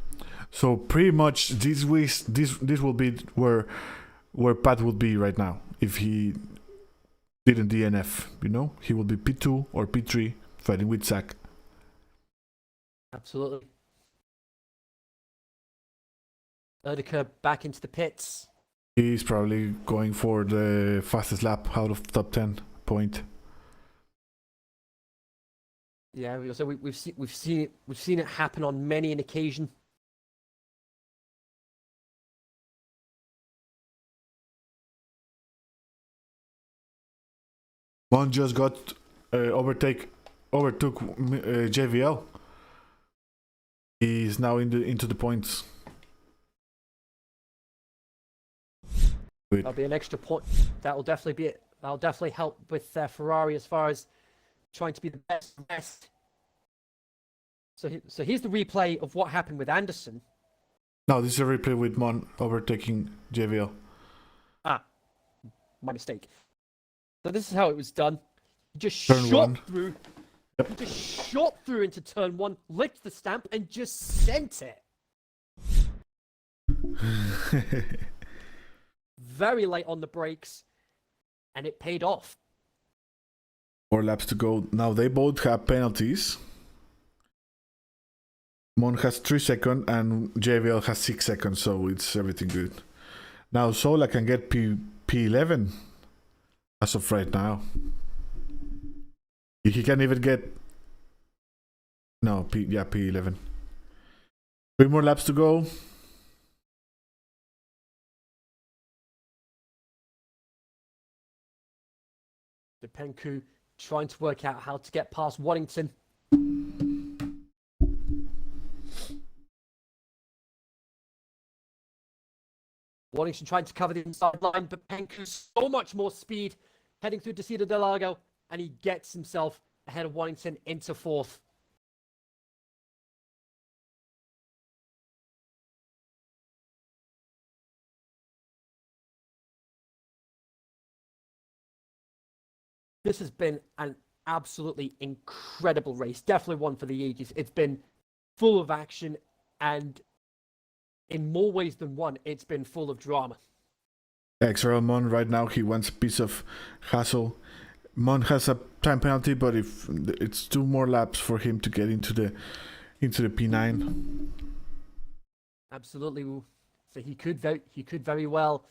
So pretty much this will be where Pat would be right now if he didn't DNF. He will be P2 or P3 fighting with Zach. Absolutely. Erdica back into the pits. He's probably going for the fastest lap out of top 10 point. Yeah, we've seen it happen on many an occasion. One just got overtook JVL. He's now into the points. That'll be an extra point. That'll definitely help with Ferrari as far as trying to be the best. So here's the replay of what happened with Anderson. No, this is a replay with Mon overtaking JVL. Ah, my mistake. So this is how it was done. He just Turn shot one. through. Yep. He just shot through into turn one, licked the stamp, and just sent it. Very late on the brakes, and it paid off. 4 laps to go. Now they both have penalties. Mon has 3 seconds and JVL has 6 seconds, so it's everything good. Now Sola can get P11 as of right now. He can even get P11. 3 more laps to go. The Penku trying to work out how to get past Waddington. Waddington trying to cover the inside line, but Penku so much more speed heading through Desida del Lago, and he gets himself ahead of Waddington into 4th. This has been an absolutely incredible race. Definitely one for the ages. It's been full of action, and in more ways than one, it's been full of drama. Xtreme Mon right now, he wants a piece of hassle. Mon has a time penalty, but if it's 2 more laps for him to get into the P9. Absolutely. So he could very well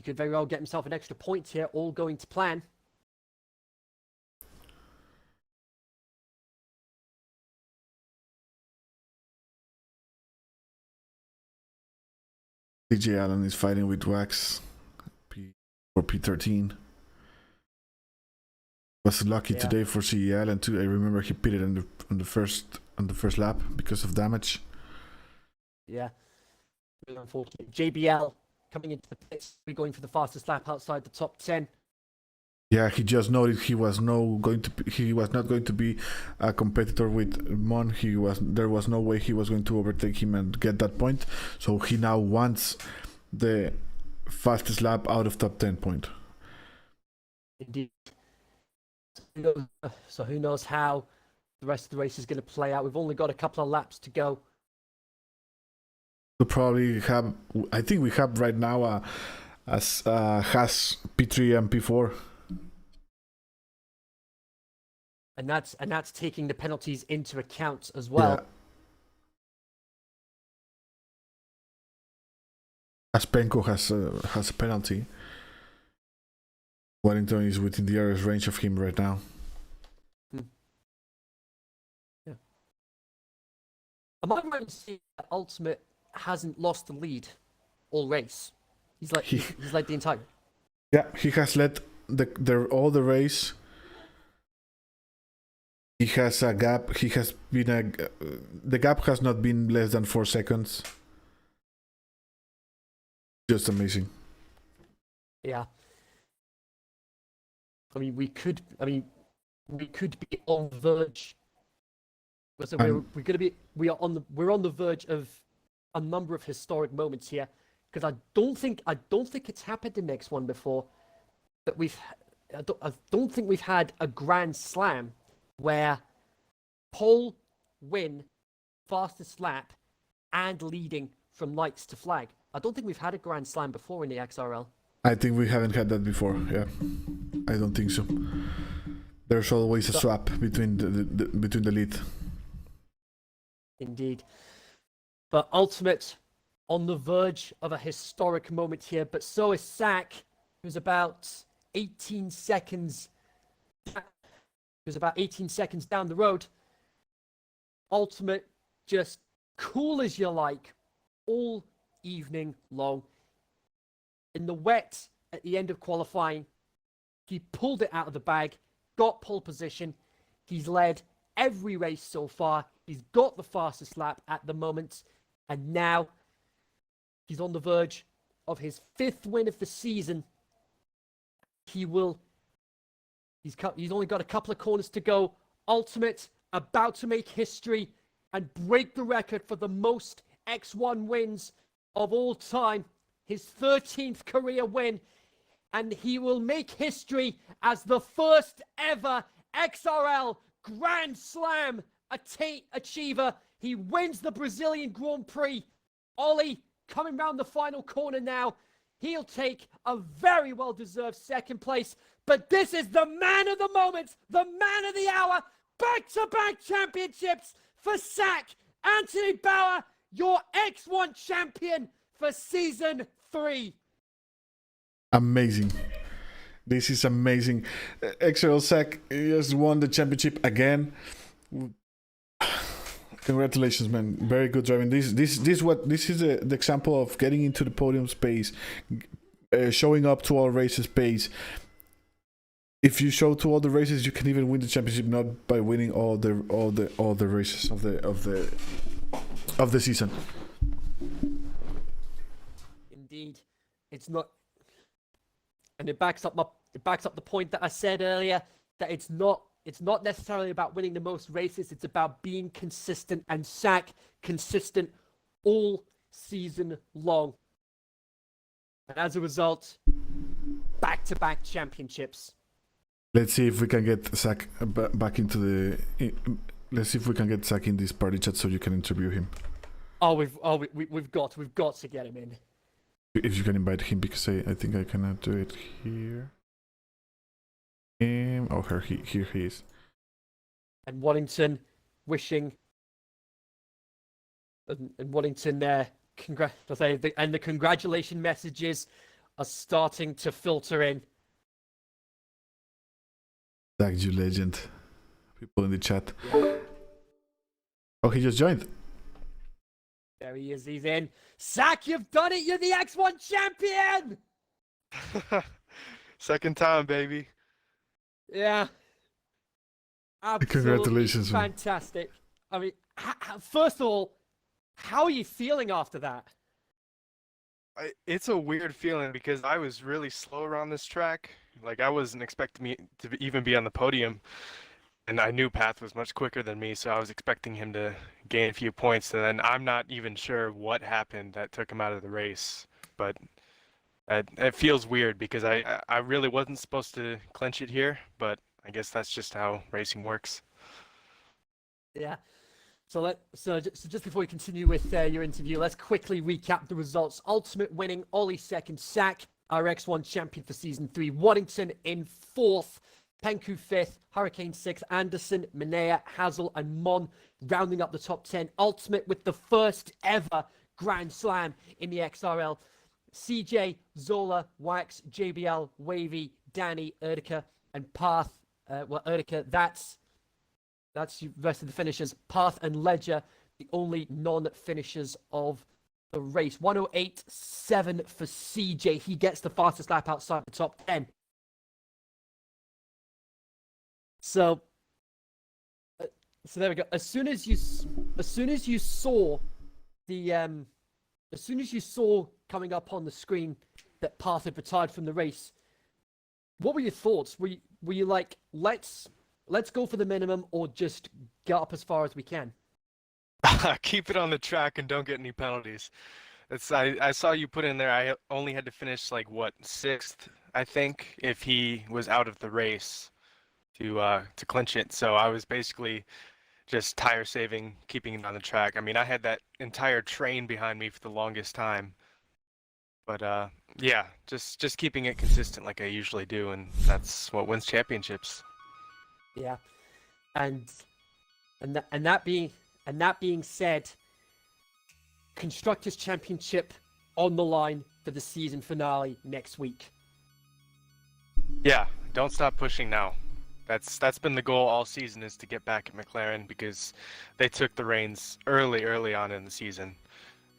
get himself an extra point here, all going to plan. DJ Allen is fighting with Wax for P13. Was lucky today for CE Allen too. I remember he pitted on the first lap because of damage. Yeah, really unfortunate. JBL coming into the pits, we're going for the fastest lap outside the top 10. Yeah, he just noticed he was not going to be a competitor with Mon. There was no way he was going to overtake him and get that point. So he now wants the fastest lap out of top 10 point. Indeed. So who knows how the rest of the race is going to play out. We've only got a couple of laps to go. We'll probably have. I think we have right now a Haas P3 and P4. And that's taking the penalties into account as well. Yeah. As Penko has a penalty. Wellington is within the area's range of him right now. Yeah. Am I right to see that Ultimate hasn't lost the lead all race? He's led the entire. Yeah, he has led all the race. He has a gap. He has been the gap has not been less than 4 seconds. Just amazing. Yeah. We could be on the verge. So we're on the verge of a number of historic moments here, because I don't think it's happened in X1 before that I don't think we've had a Grand Slam where pole, win, fastest lap, and leading from lights to flag. I don't think we've had a Grand Slam before in the XRL. I think we haven't had that before. Yeah, I don't think so. There's always a swap between the lead. Indeed. But Ultimate on the verge of a historic moment here, but so is Sak, who's about 18 seconds down the road. Ultimate just cool as you like all evening long. In the wet at the end of qualifying, he pulled it out of the bag, got pole position. He's led every race so far. He's got the fastest lap at the moment. And now he's on the verge of his 5th win of the season. He's only got a couple of corners to go. Ultimate about to make history and break the record for the most X1 wins of all time. His 13th career win. And he will make history as the first ever XRL Grand Slam achiever. He wins the Brazilian Grand Prix. Ollie coming round the final corner now. He'll take a very well-deserved 2nd place. But this is the man of the moment, the man of the hour. Back-to-back championships for Sak. Anthony Bauer, your X1 champion for Season 3. Amazing. This is amazing. XRL Sak has won the championship again. Congratulations, man! Very good driving. This is the example of getting into the podium space, showing up to all races pace. If you show to all the races, you can even win the championship, not by winning all the races of the season. Indeed, it's not, and it backs up the point that I said earlier that it's not necessarily about winning the most races. It's about being consistent, and Sak consistent all season long. And as a result, back-to-back championships. Let's see if we can get Sak back into the. Let's see if we can get Sak in this party chat so you can interview him. We've got to get him in. If you can invite him, because I think I cannot do it here. Here he is. And Waddington wishing. And Waddington there. And the congratulation messages are starting to filter in. Thank you, legend. People in the chat. Oh, he just joined. There he is. He's in. Sak, you've done it. You're the X1 champion. 2nd time, baby. Yeah. Absolutely Congratulations, man. Fantastic. I mean, first of all, how are you feeling after that? It's a weird feeling because I was really slow around this track. Like, I wasn't expecting me to even be on the podium. And I knew Path was much quicker than me, so I was expecting him to gain a few points. And then I'm not even sure what happened that took him out of the race. But it feels weird because I really wasn't supposed to clinch it here, but I guess that's just how racing works. Yeah. So just before we continue with your interview, let's quickly recap the results. Ultimate winning, Ollie 2nd, Sak, our X1 champion for Season 3, Waddington in 4th, Penku 5th, Hurricane 6th, Anderson, Minea, Hazel, and Mon rounding up the top 10. Ultimate with the first ever Grand Slam in the XRL. CJ, Zola, Wax, JBL, Wavy, Danny, Erdika, and Path. Erdika, that's the rest of the finishers. Path and Ledger, the only non-finishers of the race. 108.7 for CJ. He gets the fastest lap outside the top 10. So there we go. As soon as you saw coming up on the screen that Path had retired from the race, what were your thoughts? Were you like, let's go for the minimum, or just get up as far as we can? Keep it on the track and don't get any penalties. I saw you put in there. I only had to finish like 6th, I think, if he was out of the race to clinch it. So I was basically just tire saving, keeping it on the track. I mean, I had that entire train behind me for the longest time. But yeah, just keeping it consistent like I usually do, and that's what wins championships. Yeah, and that being And that being said, Constructors' Championship on the line for the season finale next week. Yeah, don't stop pushing now. That's been the goal all season, is to get back at McLaren, because they took the reins early on in the season.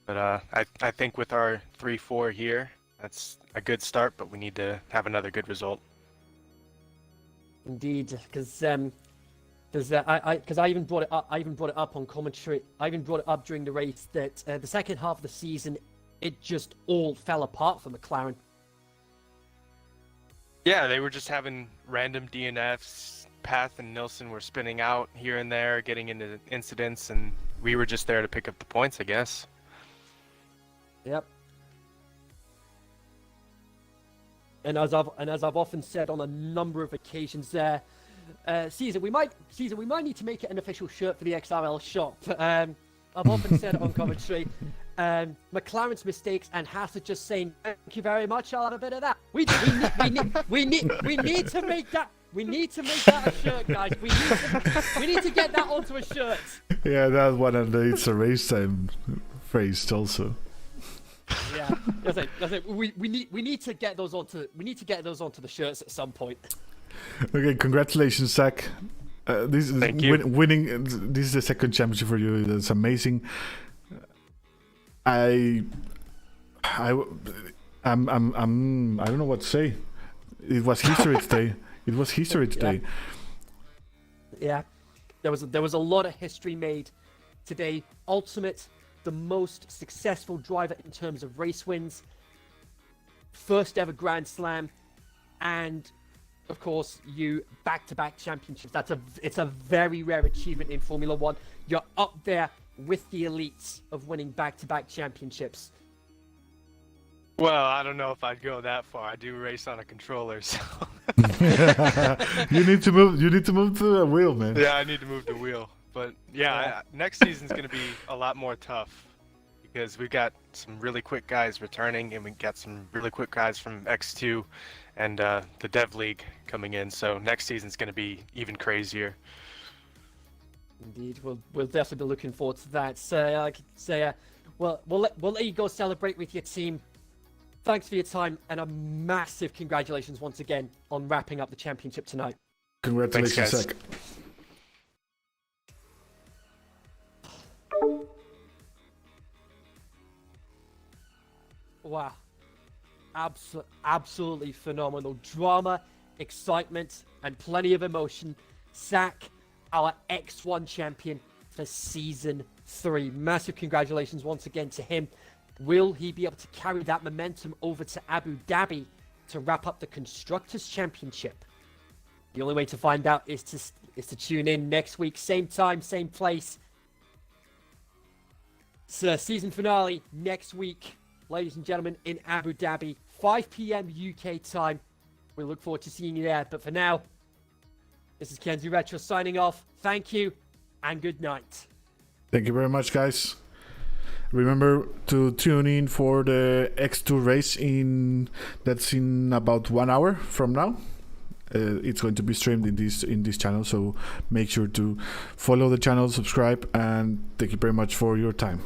But I think with our 3-4 here, that's a good start, but we need to have another good result. Indeed, because I even brought it up. I even brought it up on commentary. I even brought it up during the race that the second half of the season, it just all fell apart for McLaren. Yeah, they were just having random DNFs. Path and Nilsson were spinning out here and there, getting into incidents, and we were just there to pick up the points, I guess. Yep. And as I've often said on a number of occasions, Caesar, we might need to make it an official shirt for the XRL shop. I've often said it on commentary. McLaren's mistakes and Haas just saying thank you very much. I'll have a bit of that. We need to make that. We need to make that a shirt, guys. We need to get that onto a shirt. Yeah, that one, and it's a race time phrase also. Yeah, that's it. We need to get those onto the shirts at some point. Okay, congratulations, Zach. This is Thank you. Winning. This is the second championship for you. That's amazing. I don't know what to say. It was history today. It was history today. Yeah, there was a lot of history made today. Ultimate, the most successful driver in terms of race wins, first ever Grand Slam, and of course you back-to-back championships. It's a very rare achievement in Formula One. You're up there with the elites of winning back-to-back championships. Well, I don't know if I'd go that far. I do race on a controller, so. You need to move to a wheel, man. Yeah, I need to move the wheel. But yeah, next season's going to be a lot more tough, because we've got some really quick guys returning, and we got some really quick guys from X2 and the Dev League coming in. So next season's going to be even crazier. Indeed, we'll definitely be looking forward to that. So I could say, we'll let you go celebrate with your team. Thanks for your time, and a massive congratulations once again on wrapping up the championship tonight. Congratulations, Thanks, guys. Zach. Wow. Absolutely phenomenal. Drama, excitement, and plenty of emotion. Zach, our X1 champion for Season 3. Massive congratulations once again to him. Will he be able to carry that momentum over to Abu Dhabi to wrap up the Constructors' Championship? The only way to find out is to tune in next week, same time, same place. So, season finale next week, ladies and gentlemen, in Abu Dhabi, 5 p.m. UK time. We look forward to seeing you there. But for now, this is Kenzie Retro signing off. Thank you and good night. Thank you very much, guys. Remember to tune in for the X2 race that's in about 1 hour from now. It's going to be streamed in this channel, so make sure to follow the channel, subscribe, and thank you very much for your time.